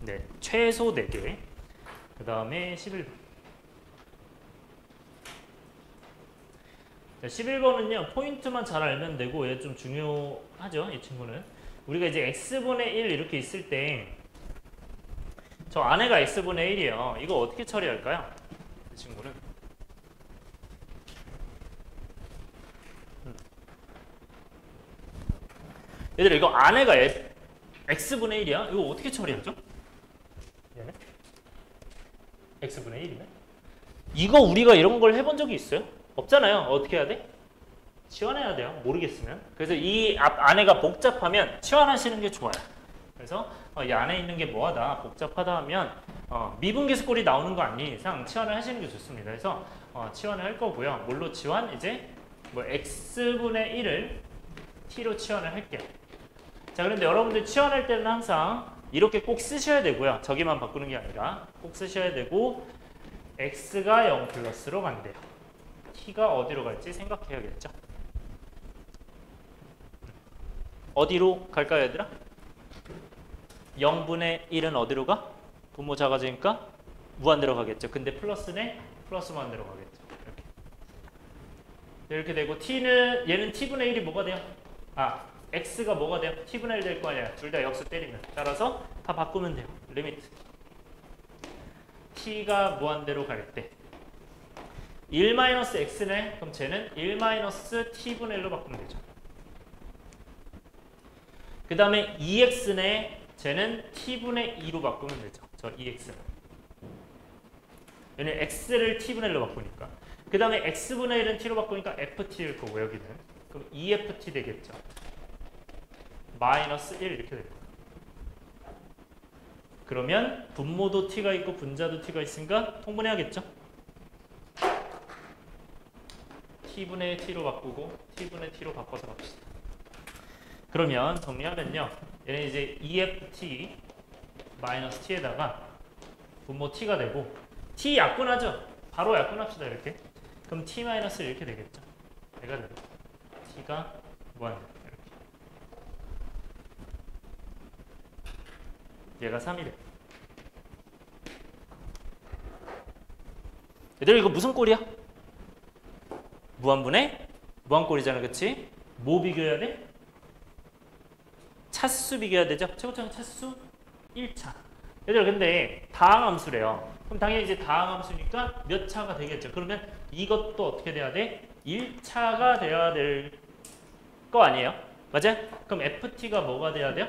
네, 최소 4개. 그 다음에 11번. 자, 11번은요. 포인트만 잘 알면 되고 얘 좀 중요하죠. 이 친구는. 우리가 이제 x분의 1 이렇게 있을 때 저 안에가 x분의 1이에요. 이거 어떻게 처리할까요? 이 친구는. 얘들아, 이거 안에가 x분의 1이야? 이거 어떻게 처리하죠? 얘네? x분의 1이네? 이거 우리가 이런 걸 해본 적이 있어요? 없잖아요. 어떻게 해야 돼? 치환해야 돼요. 모르겠으면. 그래서 이 안에가 복잡하면 치환하시는 게 좋아요. 그래서 이 안에 있는 게 뭐하다, 복잡하다 하면 미분계수꼴이 나오는 거 아닌 이상 치환을 하시는 게 좋습니다. 그래서 치환을 할 거고요. 뭘로 치환? 이제 뭐 x분의 1을 t로 치환을 할게요. 자, 그런데 여러분들 치환할 때는 항상 이렇게 꼭 쓰셔야 되고요. 저기만 바꾸는 게 아니라 꼭 쓰셔야 되고 x가 0 플러스로 간대요. t가 어디로 갈지 생각해야겠죠. 어디로 갈까요, 얘들아? 0분의 1은 어디로 가? 분모 작아지니까 무한대로 가겠죠. 근데 플러스네? 플러스 무한대로 가겠죠. 이렇게 되고 t는 얘는 t분의 1이 뭐가 돼요? x가 뭐가 돼요? t분의 1 될 거 아니야. 둘 다 역수 때리면. 따라서 다 바꾸면 돼요. 리미트. t가 무한대로 갈 때 1-x네? 그럼 쟤는 1-t분의 1로 바꾸면 되죠. 그 다음에 2x네? 쟤는 t분의 2로 바꾸면 되죠. 저 2x는. 얘는 x를 t분의 1로 바꾸니까. 그 다음에 x분의 1은 t로 바꾸니까 ft일 거고 여기는. 그럼 2ft 되겠죠. 마이너스 1 이렇게 될 거예요. 그러면 분모도 t가 있고 분자도 t가 있으니까 통분해야겠죠. t분의 t로 바꾸고 t분의 t로 바꿔서 갑시다. 그러면 정리하면요. 얘는 이제 2ft 마이너스 t에다가 분모 t가 되고 t 약분하죠. 바로 약분합시다. 이렇게. 그럼 t 마이너스 이렇게 되겠죠. 얘가 되고 t가 무한대. 얘가 3이래. 얘들 이거 무슨 꼴이야? 무한분의 무한꼴이잖아. 그치? 뭐 비교해야 돼? 차수 비교해야 되죠? 최고차는 차수 1차. 얘들 근데 다항함수래요. 그럼 당연히 이제 다항함수니까 몇 차가 되겠죠. 그러면 이것도 어떻게 돼야 돼? 1차가 돼야 될 거 아니에요? 맞아요? 그럼 ft가 뭐가 돼야 돼요?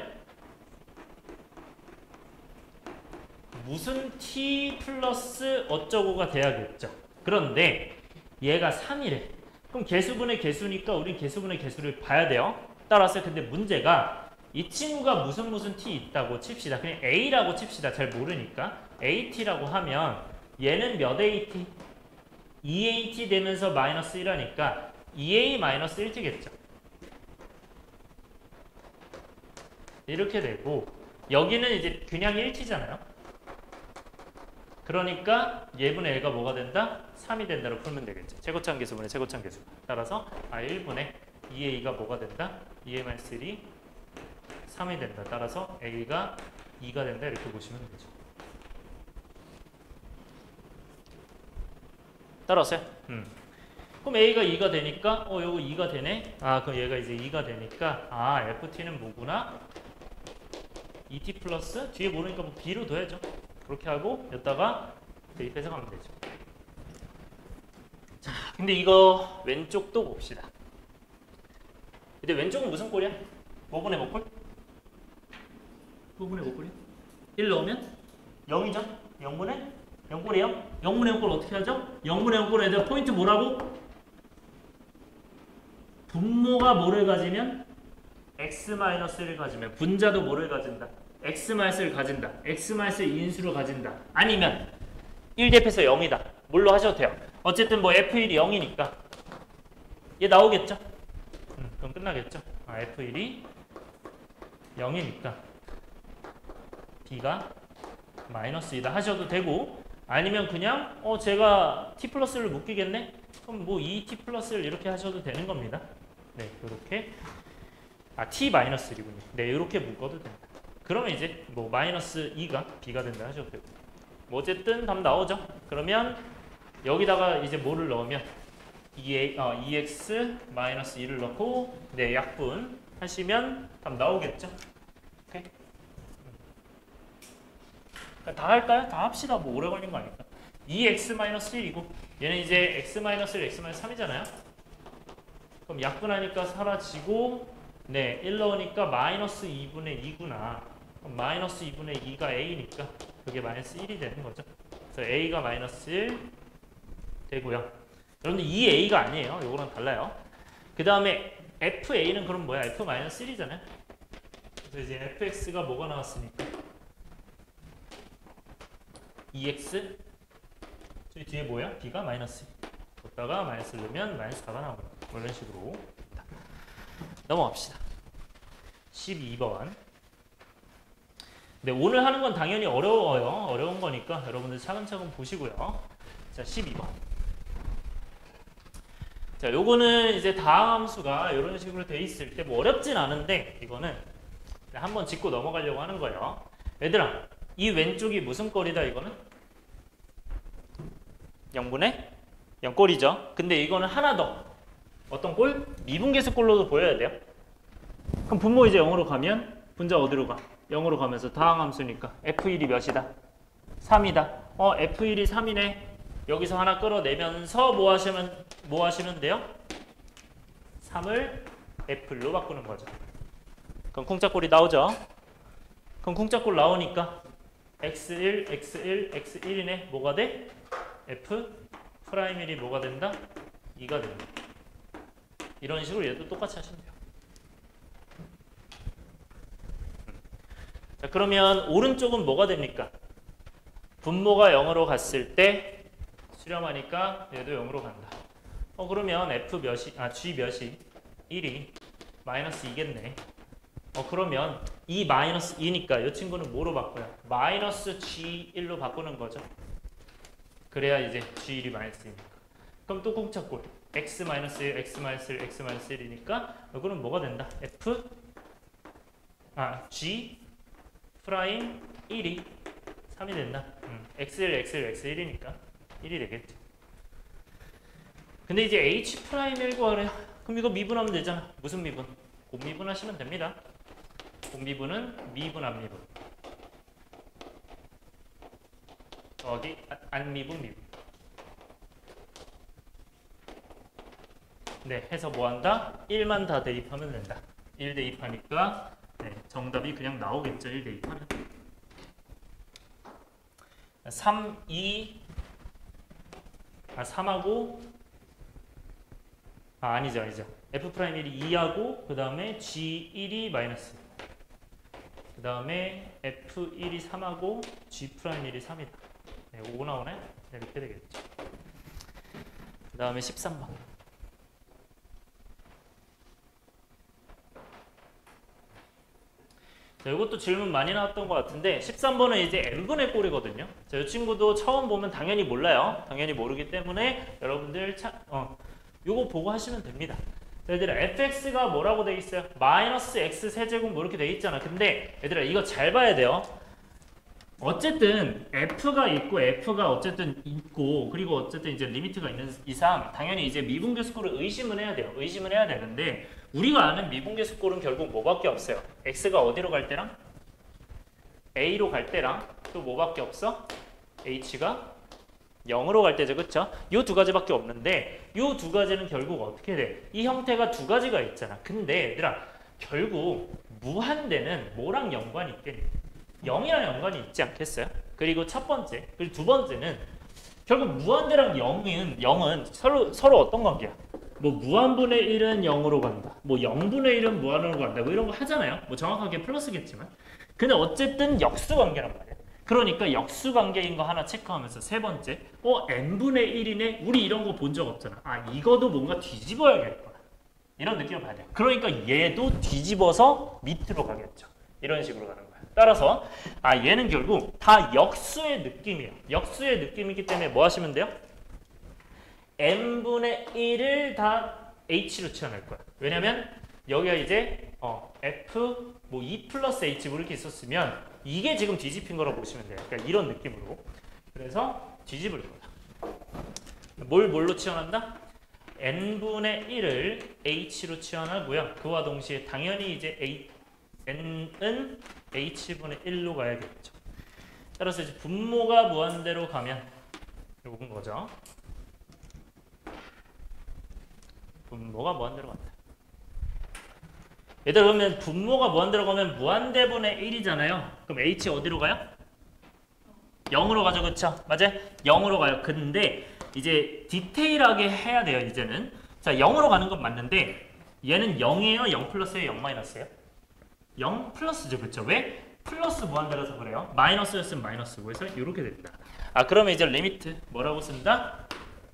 무슨 t 플러스 어쩌고가 돼야겠죠. 그런데 얘가 3이래. 그럼 개수분의 개수니까 우린 개수분의 개수를 봐야 돼요. 따라서 근데 문제가 이 친구가 무슨 t 있다고 칩시다. 그냥 a라고 칩시다. 잘 모르니까. at라고 하면 얘는 몇 at? 2at 되면서 마이너스 1하니까 2a 마이너스 1t겠죠. 이렇게 되고 여기는 이제 그냥 1t잖아요. 그러니까 얘분의 얘가 뭐가 된다? 3이 된다로 풀면 되겠죠. 최고차항 계수분의 최고차항 계수. 따라서 1분의 2a가 뭐가 된다? 2a-1이 3이 된다. 따라서 a가 2가 된다. 이렇게 보시면 되죠. 따라오세요. 그럼 a가 2가 되니까 요거 2가 되네. 그럼 얘가 이제 2가 되니까 ft는 뭐구나? 2t 플러스 뒤에 모르니까 뭐 b로 둬야죠. 그렇게 하고 여기다가 대입해서 가면 되죠. 자, 근데 이거 왼쪽도 봅시다. 근데 왼쪽은 무슨 꼴이야? 5분의 몇 꼴? 5분의 몇 꼴이야? 1 넣으면 0이죠? 0분의 0꼴이에요? 0분의 0꼴 어떻게 하죠? 0분의 0꼴에 대한 포인트 뭐라고? 분모가 뭐를 가지면? x-1을 가지면 분자도 뭐를 가진다? x-를 가진다. x-을 인수로 가진다. 아니면 1 대입해서 0이다. 뭘로 하셔도 돼요. 어쨌든 뭐 f1이 0이니까 얘 나오겠죠? 그럼 끝나겠죠? f1이 0이니까 b가 마이너스 2다 하셔도 되고 아니면 그냥 제가 t 플러스를 묶이겠네? 그럼 뭐 2t 플러스를 이렇게 하셔도 되는 겁니다. 네, 이렇게 t 마이너스 1이군요. 네, 이렇게 묶어도 됩니다. 그러면 이제 뭐 마이너스 2가 b가 된다 하셔도 되고 뭐 어쨌든 답 나오죠. 그러면 여기다가 이제 뭐를 넣으면 2x 마이너스 2를 넣고 네 약분 하시면 답 나오겠죠. 오케이. 다 할까요? 다 합시다. 뭐 오래 걸린 거 아닐까? 2x 마이너스 1이고 얘는 이제 x 마이너스 1, x 마이너스 3이잖아요. 그럼 약분하니까 사라지고 네 1 넣으니까 마이너스 2분의 2구나. 그럼 마이너스 2분의 2가 a니까 그게 마이너스 1이 되는 거죠. 그래서 a가 마이너스 1 되고요. 여러분들 2a가 아니에요. 요거랑 달라요. 그 다음에 fa는 그럼 뭐야? f 마이너스 1이잖아요. 그래서 이제 fx가 뭐가 나왔으니까 2x 저기 뒤에 뭐야? b가 마이너스 2. 뒀다가 마이너스 넣으면 마이너스 4가 나오는 뭐 이런 식으로. 넘어갑시다. 12번. 네, 오늘 하는 건 당연히 어려워요. 어려운 거니까 여러분들 차근차근 보시고요. 자, 12번. 자, 요거는 이제 다항 함수가 이런 식으로 돼 있을 때 뭐 어렵진 않은데 이거는 한번 짚고 넘어가려고 하는 거예요. 얘들아, 이 왼쪽이 무슨 꼴이다 이거는? 0분의 0꼴이죠. 근데 이거는 하나 더. 어떤 꼴? 미분계수꼴로도 보여야 돼요. 그럼 분모 이제 0으로 가면 분자 어디로 가? 0으로 가면서 다항 함수니까 F1이 몇이다? 3이다. F1이 3이네. 여기서 하나 끌어내면서 뭐 하시면 돼요? 3을 F로 바꾸는 거죠. 그럼 쿵짝꼴이 나오죠? 그럼 쿵짝꼴 나오니까 X1, X1, X1이네. 뭐가 돼? F 프라임 1이 뭐가 된다? 2가 된다. 이런 식으로 얘도 똑같이 하시면 돼요. 자, 그러면 오른쪽은 뭐가 됩니까? 분모가 0으로 갔을 때 수렴하니까 얘도 0으로 간다. 그러면 F 몇이, G 몇이 1이 마이너스 2겠네. 그러면 이 마이너스 2니까 이 친구는 뭐로 바꿔요? 마이너스 G1로 바꾸는 거죠. 그래야 이제 G1이 마이너스 2니까. 그럼 또 공차꼴. X 마이너스 1, X 마이너스 1, X 마이너스 1이니까 이거는 뭐가 된다? F G 프라임 1이 3이 된다. X1, X1, X1이니까 1이 되겠죠. 근데 이제 H 프라임 1 구하래요. 그럼 이거 미분하면 되잖아. 무슨 미분? 곱미분 하시면 됩니다. 곱미분은 미분, 안미분. 더하기 안미분, 미분. 네, 해서 뭐한다? 1만 다 대입하면 된다. 1 대입하니까 네, 정답이 그냥 나오겠죠. 1 대입하면. 3, 2 3하고 아니죠. F'1이 2하고 그 다음에 G1이 마이너스 그 다음에 F1이 3하고 G'1이 3이다. 네, 5 나오네? 네, 이렇게 되겠죠. 그 다음에 13번. 자, 이것도 질문 많이 나왔던 것 같은데 13번은 이제 n분의 꼴이거든요. 자, 이 친구도 처음 보면 당연히 몰라요. 당연히 모르기 때문에 여러분들 요거 보고 하시면 됩니다. 자, 얘들아 fx가 뭐라고 돼 있어요? 마이너스 x 세제곱 뭐 이렇게 돼 있잖아. 근데 얘들아 이거 잘 봐야 돼요. 어쨌든 f가 있고 그리고 어쨌든 이제 리미트가 있는 이상 당연히 이제 미분계수꼴을 의심은 해야 돼요. 의심은 해야 되는데 우리가 아는 미분계수꼴은 결국 뭐밖에 없어요. x가 어디로 갈 때랑 a로 갈 때랑 또 뭐밖에 없어? h가 0으로 갈 때죠. 그쵸? 요 두 가지밖에 없는데 요 두 가지는 결국 어떻게 돼? 이 형태가 두 가지가 있잖아. 근데 얘들아 결국 무한대는 뭐랑 연관이 있겠니? 0이랑 연관이 있지 않겠어요? 그리고 첫 번째, 그리고 두 번째는 결국 무한대랑 0은 서로 어떤 관계야? 뭐 무한분의 1은 0으로 간다. 뭐 0분의 1은 무한으로 간다. 뭐 이런 거 하잖아요. 뭐 정확하게 플러스겠지만. 근데 어쨌든 역수 관계란 말이야. 그러니까 역수 관계인 거 하나 체크하면서 세 번째, n분의 1이네? 우리 이런 거 본 적 없잖아. 이거도 뭔가 뒤집어야겠구나. 이런 느낌을 봐야 돼요. 그러니까 얘도 뒤집어서 밑으로 가겠죠. 이런 식으로 가는 거야. 따라서 얘는 결국 다 역수의 느낌이에요. 역수의 느낌이기 때문에 뭐 하시면 돼요? n분의 1을 다 h로 치환할 거야. 왜냐면 여기가 이제 f 뭐 2 플러스 h 뭐 이렇게 있었으면 이게 지금 뒤집힌 거라고 보시면 돼요. 그러니까 이런 느낌으로. 그래서 뒤집을 거다. 뭘로 치환한다? n분의 1을 h로 치환하고요. 그와 동시에 당연히 이제 n은 h분의 1로 가야겠죠. 따라서 이제 분모가 무한대로 가면 요건 거죠. 분모가 무한대로 간다. 얘들 그러면 분모가 무한대로 가면 무한대분의 1이잖아요. 그럼 h 어디로 가요? 0으로 가죠. 그쵸? 맞아요? 0으로 가요. 근데 이제 디테일하게 해야 돼요. 이제는. 자, 0으로 가는 건 맞는데 얘는 0이에요? 0 플러스예요? 0 마이너스예요? 0 플러스죠. 그쵸? 왜? 플러스 무한대라서 그래요. 마이너스였으면 마이너스고 해서 이렇게 됩니다. 아 그러면 이제 리미트 뭐라고 쓴다?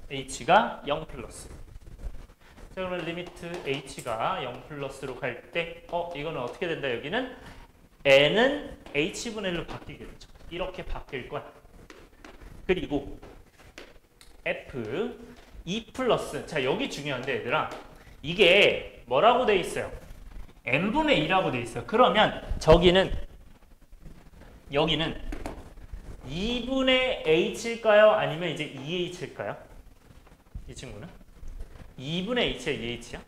h가 0 플러스. 자 그러면 리미트 h가 0 플러스로 갈 때 이거는 어떻게 된다? 여기는 n은 h분의 1로 바뀌게 되죠. 이렇게 바뀔 거야. 그리고 f 2 플러스. 자 여기 중요한데 얘들아 이게 뭐라고 돼 있어요? n분의 2라고 돼 있어요. 그러면 여기는 2분의 h일까요? 아니면 이제 2h일까요? 이 친구는? 2분의 h야 2h야?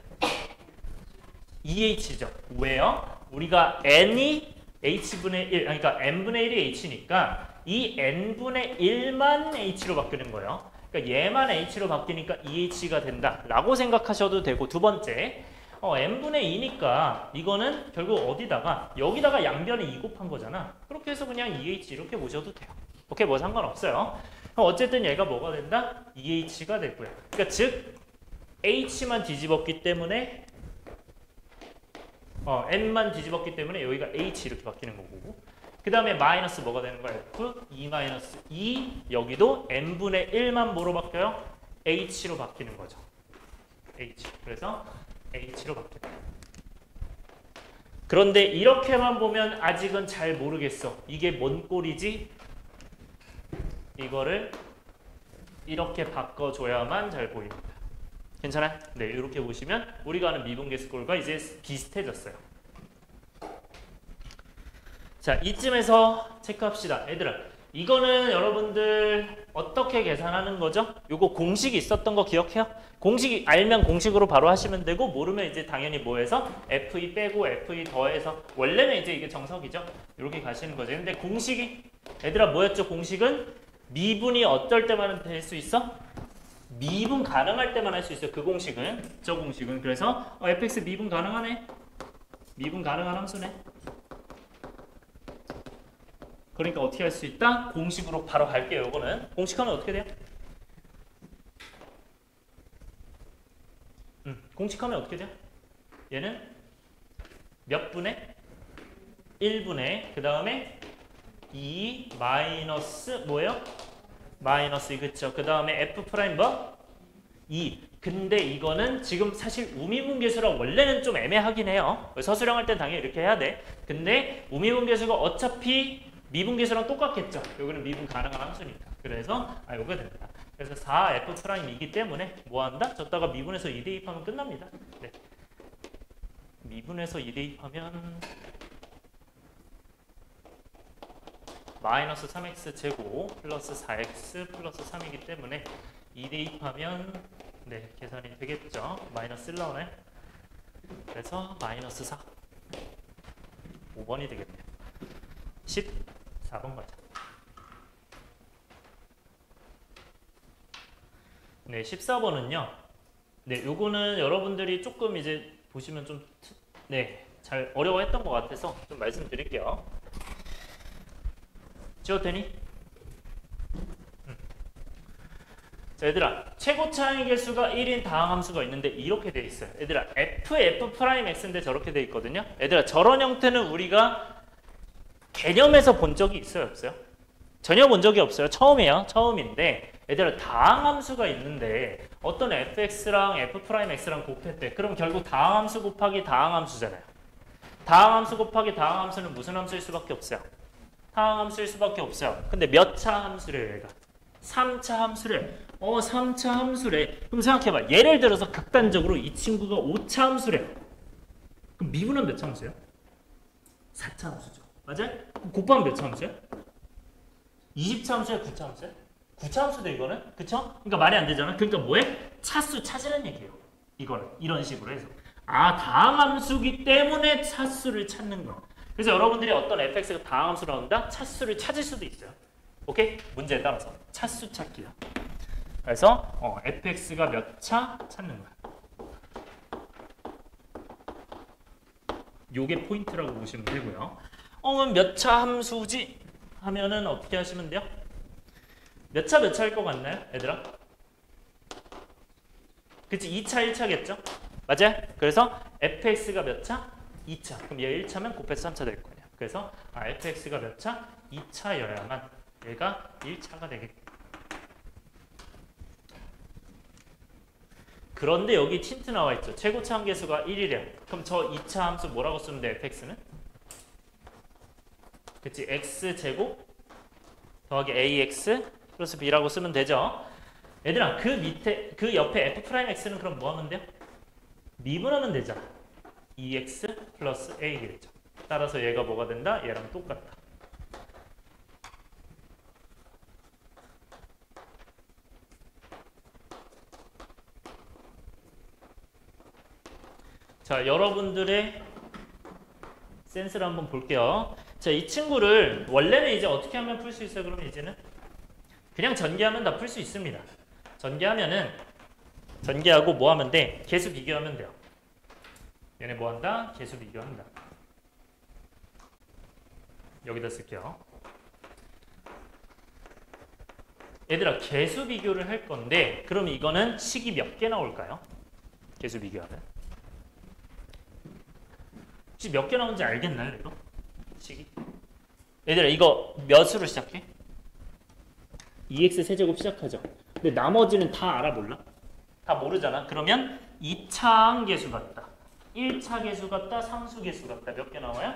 2h죠. 왜요? 우리가 n이 h분의 1, 그러니까 n분의 1이 h니까 이 n분의 1만 h로 바뀌는 거예요. 그러니까 얘만 h로 바뀌니까 2h가 된다 라고 생각하셔도 되고 두 번째 n분의 2니까 이거는 결국 어디다가 여기다가 양변에 2 곱한 거잖아. 그렇게 해서 그냥 2h 이렇게 보셔도 돼요. 오케이 뭐 상관없어요. 그럼 어쨌든 얘가 뭐가 된다? 2h가 되고요. 그러니까 즉 h만 뒤집었기 때문에 n만 뒤집었기 때문에 여기가 h 이렇게 바뀌는 거고 그 다음에 마이너스 뭐가 되는 거야? f 2 마이너스 2 여기도 n분의 1만 뭐로 바뀌어요? h로 바뀌는 거죠. h 그래서 h로 바뀌다. 그런데 이렇게만 보면 아직은 잘 모르겠어. 이게 뭔 꼴이지? 이거를 이렇게 바꿔줘야만 잘 보입니다. 괜찮아요? 네, 이렇게 보시면 우리가 아는 미분계수꼴과 이제 비슷해졌어요. 자, 이쯤에서 체크합시다. 얘들아, 이거는 여러분들 어떻게 계산하는 거죠? 요거 공식이 있었던 거 기억해요? 공식이 알면 공식으로 바로 하시면 되고 모르면 이제 당연히 뭐해서 F2 빼고 F2 더해서 원래는 이제 이게 정석이죠. 이렇게 가시는 거죠. 근데 공식이 얘들아 뭐였죠? 공식은 미분이 어떨 때만 될 수 있어? 미분 가능할 때만 할 수 있어요. 그 공식은 저 공식은 그래서 fx 미분 가능하네. 미분 가능한 함수네. 그러니까 어떻게 할 수 있다? 공식으로 바로 갈게요. 이거는 공식하면 어떻게 돼요? 공식하면 어떻게 돼요? 얘는 몇 분의? 1분의 그 다음에 2 마이너스 뭐예요? 마이너스 그쵸? 그 다음에 f 프라임 뭐? 2. 근데 이거는 지금 사실 우미분계수라 원래는 좀 애매하긴 해요. 서술형할 땐 당연히 이렇게 해야 돼. 근데 우미분계수가 어차피 미분계수랑 똑같겠죠. 여기는 미분 가능한 함수니까. 그래서 요거 된다. 그래서 4f 프라임이기 때문에 뭐 한다? 졌다가 미분에서 2 대입하면 끝납니다. 네. 미분에서 2 대입하면 마이너스 3x 제곱 플러스 4x 플러스 3이기 때문에 2 대입하면 네 계산이 되겠죠. 마이너스 1 나오네. 그래서 마이너스 4 5번이 되겠네요. 14번 가자. 네 14번은요. 네 요거는 여러분들이 조금 이제 보시면 좀 잘 어려워했던 것 같아서 좀 말씀드릴게요. 지워도 되니? 자, 얘들아, 최고 차항의 개수가 1인 다항함수가 있는데 이렇게 돼 있어요. 얘들아, f'(x'인데 저렇게 돼 있거든요. 얘들아, 저런 형태는 우리가 개념에서 본 적이 있어요, 없어요? 전혀 본 적이 없어요. 처음이에요. 처음인데 얘들아, 다항함수가 있는데 어떤 fx랑 f'x랑 곱했대. 그럼 결국 다항함수 곱하기 다항함수잖아요. 다항함수 곱하기 다항함수는 무슨 함수일 수밖에 없어요? 다항함수일 수밖에 없어요. 근데 몇 차 함수래요, 얘가? 3차 함수래. 3차 함수래. 그럼 생각해봐. 예를 들어서 극단적으로 이 친구가 5차 함수래요. 그럼 미분은 몇 차 함수예요? 4차 함수죠. 맞아요? 그럼 곱하면 몇 차 함수예요? 20차 함수야? 9차 함수야? 9차 함수돼 이거는? 그쵸? 그러니까 말이 안 되잖아. 그러니까 뭐해? 차수 찾으라는 얘기예요. 이거는. 이런 식으로 해서. 다항함수기 때문에 차수를 찾는 거. 그래서 여러분들이 어떤 fx가 다항함수로 나온다? 차수를 찾을 수도 있어요. 오케이? 문제에 따라서 차수 찾기야. 그래서 fx가 몇 차 찾는 거야. 요게 포인트라고 보시면 되고요. 그럼 몇 차 함수지? 하면은 어떻게 하시면 돼요? 몇 차일 것 같나요? 얘들아? 그치? 2차, 1차겠죠? 맞아요? 그래서 fx가 몇 차? 2차. 그럼 얘 1차면 곱해서 3차 될 거냐. 그래서 fx가 몇 차? 2차여야만 얘가 1차가 되겠다. 그런데 여기 틴트 나와 있죠. 최고차 함계수가 1이래. 그럼 저 2차 함수 뭐라고 쓰면 돼? fx는? 그치? x제곱 더하기 ax 플러스 b라고 쓰면 되죠. 얘들아 그 밑에 그 옆에 f'x는 그럼 뭐 하면 돼요? 미분하면 되잖아. 2x 플러스 a겠죠. 따라서 얘가 뭐가 된다? 얘랑 똑같다. 자, 여러분들의 센스를 한번 볼게요. 자, 이 친구를 원래는 이제 어떻게 하면 풀 수 있어요? 그러면 이제는 그냥 전개하면 다 풀 수 있습니다. 전개하면은 전개하고 뭐 하면 돼? 계수 비교하면 돼요. 얘네 뭐 한다? 계수 비교한다. 여기다 쓸게요. 얘들아 계수 비교를 할 건데 그럼 이거는 식이 몇 개 나올까요? 계수 비교하면 혹시 몇 개 나오는지 알겠나요? 이거? 식이 얘들아 이거 몇으로 시작해? 2x 세제곱 시작하죠. 근데 나머지는 다 알아 몰라? 다 모르잖아. 그러면 2차 함계수 같다. 1차 계수 같다. 상수 계수 같다. 몇 개 나와요?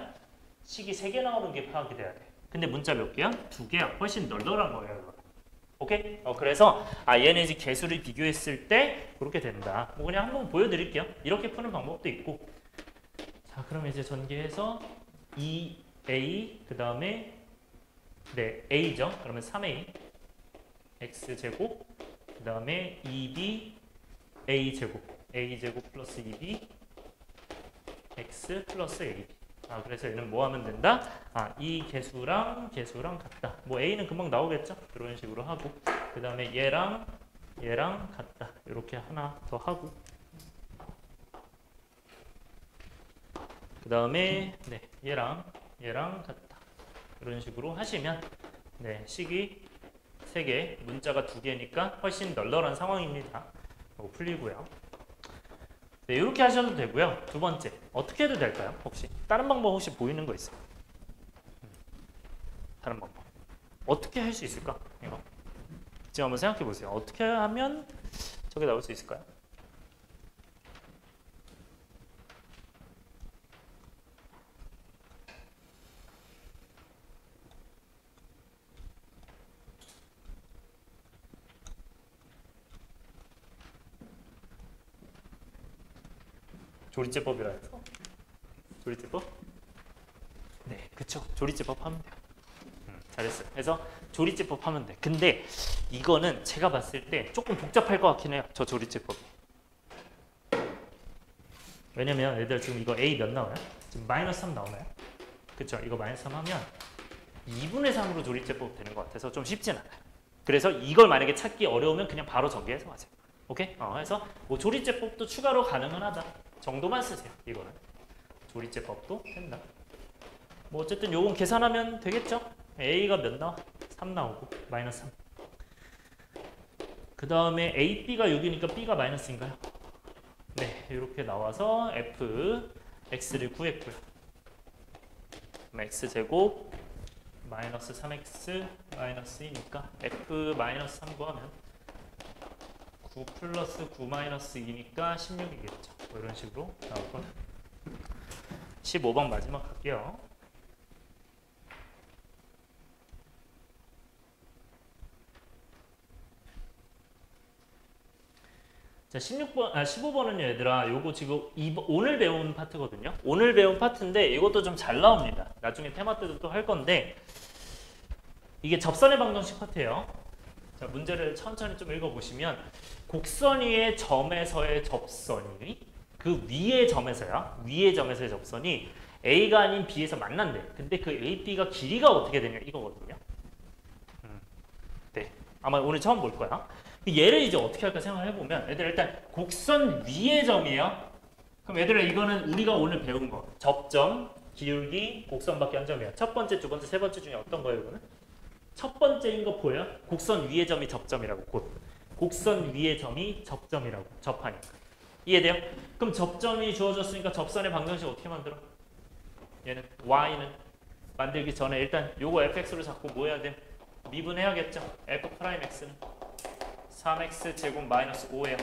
식이 3개 나오는 게 파악이 돼야 돼. 근데 문자 몇 개야? 2개야. 훨씬 널널한 거예요. 이거. 오케이? 그래서 얘네 이제 계수를 비교했을 때 그렇게 된다. 뭐 그냥 한번 보여드릴게요. 이렇게 푸는 방법도 있고. 자, 그럼 이제 전개해서 2a 그 다음에 네 a죠. 그러면 3a x제곱 그 다음에 2b a제곱 a제곱 플러스 2b x 플러스 ab. 그래서 얘는 뭐 하면 된다? 이 계수랑 같다. 뭐 a는 금방 나오겠죠? 그런 식으로 하고 그 다음에 얘랑 같다. 이렇게 하나 더 하고 그 다음에 네 얘랑 같다. 이런 식으로 하시면 네 식이 3개, 문자가 2개니까 훨씬 널널한 상황입니다. 풀리고요. 네, 이렇게 하셔도 되고요. 두 번째, 어떻게 해도 될까요? 혹시 다른 방법 혹시 보이는 거 있어요? 다른 방법. 어떻게 할 수 있을까? 이거 지금 한번 생각해 보세요. 어떻게 하면 저게 나올 수 있을까요? 조리제법이라 해서 조리제법? 네, 그쵸. 조리제법 하면 돼요. 잘했어요. 그래서 조리제법 하면 돼. 근데 이거는 제가 봤을 때 조금 복잡할 것 같긴 해요. 저 조리제법이. 왜냐면 얘들 지금 이거 A 몇 나와요? 지금 마이너스 3 나오나요? 그쵸. 이거 마이너스 3 하면 2분의 3으로 조리제법 되는 것 같아서 좀 쉽진 않아요. 그래서 이걸 만약에 찾기 어려우면 그냥 바로 전개해서 하세요. 오케이? 그래서 뭐 조리제법도 추가로 가능은 하다. 정도만 쓰세요. 이거는 조리제법도 된다. 뭐 어쨌든 요건 계산하면 되겠죠? A가 몇 나와? 3 나오고 마이너스 3. 그 다음에 A, B가 6이니까 B가 마이너스인가요? 네, 이렇게 나와서 F, X를 구했고요. X제곱 마이너스 3X 마이너스 2니까 F 마이너스 3 구하면 9 플러스 9 마이너스 2니까 16이겠죠. 뭐 이런 식으로 나올 거예요. 15번 마지막 할게요. 자, 15번은요, 얘들아, 요거 지금 오늘 배운 파트거든요. 오늘 배운 파트인데 이것도 좀 잘 나옵니다. 나중에 테마 때도 또 할 건데 이게 접선의 방정식 파트예요. 자, 문제를 천천히 좀 읽어보시면 곡선 위의 점에서의 접선이 그 위의 점에서야 위의 점에서의 접선이 A가 아닌 B에서 만난대. 근데 그 A, B가 길이가 어떻게 되냐 이거거든요. 네, 아마 오늘 처음 볼 거야. 얘를 이제 어떻게 할까 생각해보면 얘들아 일단 곡선 위의 점이에요. 그럼 얘들아 이거는 우리가 오늘 배운 거 접점, 기울기, 곡선밖에 한 점이야. 첫 번째, 두 번째, 세 번째 중에 어떤 거예요 이거는? 첫 번째인 거 보여? 곡선 위의 점이 접점이라고. 곧 곡선 위의 점이 접점이라고. 접하니까. 이해돼요? 그럼 접점이 주어졌으니까 접선의 방정식 어떻게 만들어? 얘는 y는 만들기 전에 일단 요거 fx로 잡고 뭐 해야 돼? 미분해야겠죠. f 프라임 x는 3x 제곱 마이너스 5예요.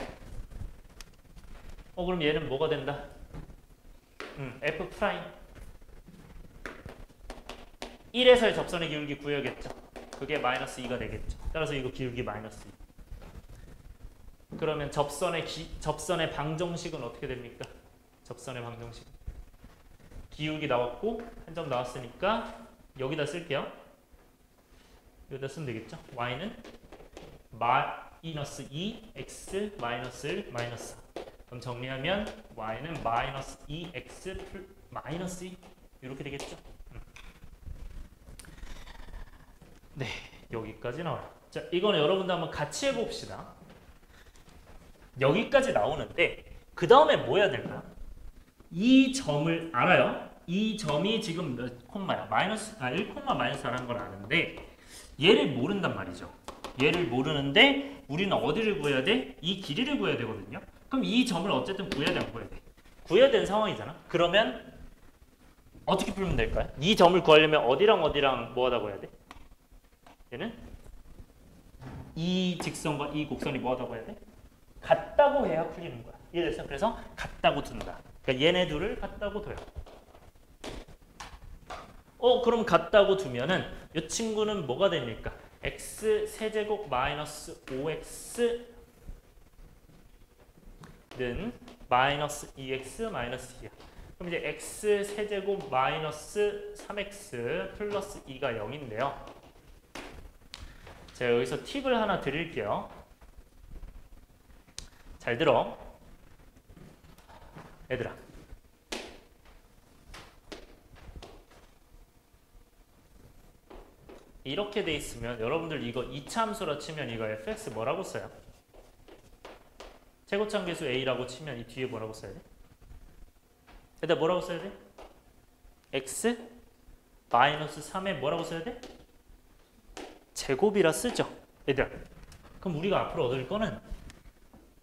그럼 얘는 뭐가 된다? f 프라임 1에서의 접선의 기울기 구해야겠죠. 그게 마이너스 2가 되겠죠. 따라서 이거 기울기 마이너스 2. 그러면 접선의 방정식은 어떻게 됩니까? 접선의 방정식. 기울기 나왔고 한 점 나왔으니까 여기다 쓸게요. 여기다 쓰면 되겠죠. y는 마이너스 2 x 마이너스 1 마이너스 4. 그럼 정리하면 y는 마이너스 2x 마이너스 2 이렇게 되겠죠. 네, 여기까지 나와요. 자, 이거는 여러분들 한번 같이 해봅시다. 여기까지 나오는데 그 다음에 뭐 해야 될까요? 이 점을 알아요. 이 점이 지금 몇 콤마야? 1 콤마 마이너스 4라는 걸 아는데 얘를 모른단 말이죠. 얘를 모르는데 우리는 어디를 구해야 돼? 이 길이를 구해야 되거든요. 그럼 이 점을 어쨌든 구해야 돼, 안 구해야 돼? 구해야 되는 상황이잖아. 그러면 어떻게 풀면 될까요? 이 점을 구하려면 어디랑 어디랑 뭐 하다 구해야 돼? 얘는 이 직선과 이 곡선이 뭐 하다고 해야 돼? 같다고 해야 풀리는 거야. 이해됐어? 그래서 같다고 둔다. 그러니까 얘네 둘을 같다고 둬요. 그럼 같다고 두면은 이 친구는 뭐가 됩니까? x 세제곱 마이너스 5x는 마이너스 2x 마이너스 2야. 그럼 이제 x 세제곱 마이너스 3x 플러스 2가 0인데요. 제가 여기서 팁을 하나 드릴게요. 잘 들어. 얘들아. 이렇게 돼 있으면 여러분들 이거 2차 함수라 치면 이거 fx 뭐라고 써요? 최고참계수 a라고 치면 이 뒤에 뭐라고 써야 돼? 얘들아 뭐라고 써야 돼? x 마이너스 3에 뭐라고 써야 돼? 제곱이라 쓰죠. 얘들아. 그럼 우리가 앞으로 얻을 거는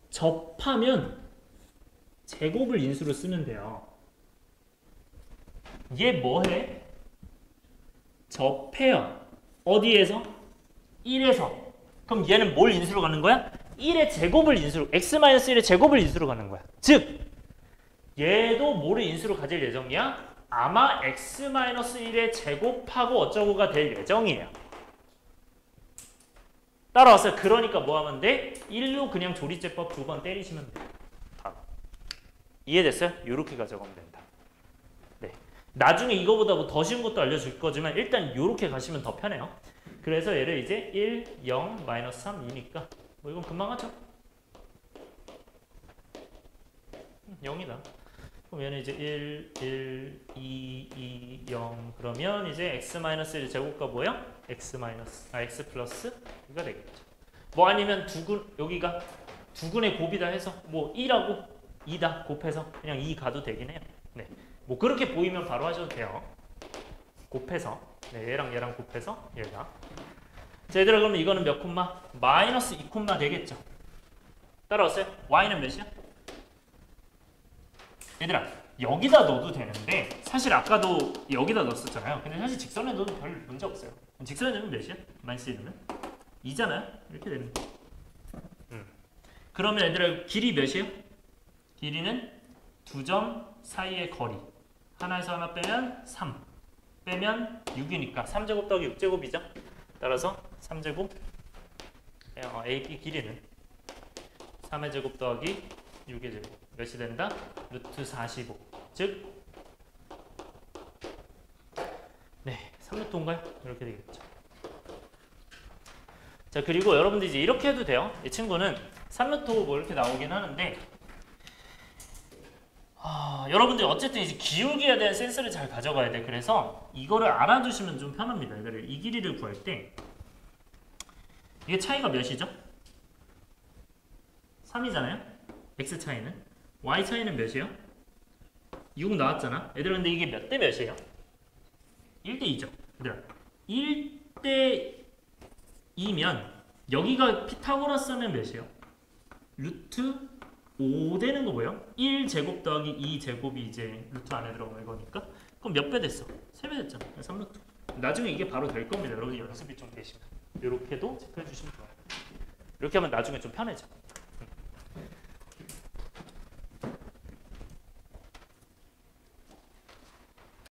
접하면 제곱을 인수로 쓰면 돼요. 얘 뭐해? 접해요. 어디에서? 1에서. 그럼 얘는 뭘 인수로 가는 거야? 1의 제곱을 인수로, x-1의 제곱을 인수로 가는 거야. 즉 얘도 뭐를 인수로 가질 예정이야? 아마 x-1의 제곱하고 어쩌고가 될 예정이에요. 따라왔어요. 그러니까 뭐 하면 돼? 1로 그냥 조리제법 2번 때리시면 돼요. 이해됐어요? 이렇게 가져가면 된다. 네. 나중에 이거보다 뭐 더 쉬운 것도 알려줄 거지만 일단 이렇게 가시면 더 편해요. 그래서 얘를 이제 1, 0, 마이너스 3, 2니까 뭐 이건 금방 하죠. 0이다. 그럼 얘는 이제 1, 1, 2, 2, 0 그러면 이제 x-1 제곱과 뭐야? x 플러스 이가 되겠죠. 뭐 아니면 두근 여기가 두근의 곱이다 해서 뭐 1하고 2다 곱해서 그냥 2 가도 되긴 해요. 네. 뭐 그렇게 보이면 바로 하셔도 돼요. 곱해서 네, 얘랑 얘랑 곱해서 얘가. 자, 얘들아 그러면 이거는 몇 콤마? 마이너스 2 콤마 되겠죠. 따라왔어요? y는 몇이야? 얘들아 여기다 넣어도 되는데 사실 아까도 여기다 넣었었잖아요. 근데 사실 직선에 넣어도 별 문제 없어요. 직선에 넣으면 몇이야? 마이너스 1이면? 2잖아요? 이렇게 되는 거. 그러면 얘들아 길이 몇이에요? 길이는 두 점 사이의 거리. 하나에서 하나 빼면 3. 빼면 6이니까 3제곱 더하기 6제곱이죠. 따라서 3제곱 AB 길이는 3의 제곱 더하기 6의 제곱 몇이 된다? 루트 45. 즉 네, 3루트인가요? 이렇게 되겠죠. 자, 그리고 여러분들 이제 이렇게 해도 돼요. 이 친구는 3루트 뭐 이렇게 나오긴 하는데 여러분들 어쨌든 이제 기울기에 대한 센스를 잘 가져가야 돼. 그래서 이거를 알아두시면 좀 편합니다. 이 길이를 구할 때 이게 차이가 몇이죠? 3이잖아요? x 차이는. y 차이는 몇이에요? 6 나왔잖아. 얘들아 근데 이게 몇 대 몇이에요? 1대 2죠. 얘들아 1대 2면 여기가 피타고라스는 몇이에요? 루트 5 되는 거 뭐예요? 1제곱 더하기 2제곱이 이제 루트 안에 들어가는 거니까 그럼 몇 배 됐어? 3배 됐잖아. 3루트. 나중에 이게 바로 될 겁니다. 여러분 연습이 좀 되시면. 이렇게도 체크해 주시면 좋아요. 이렇게 하면 나중에 좀 편해져.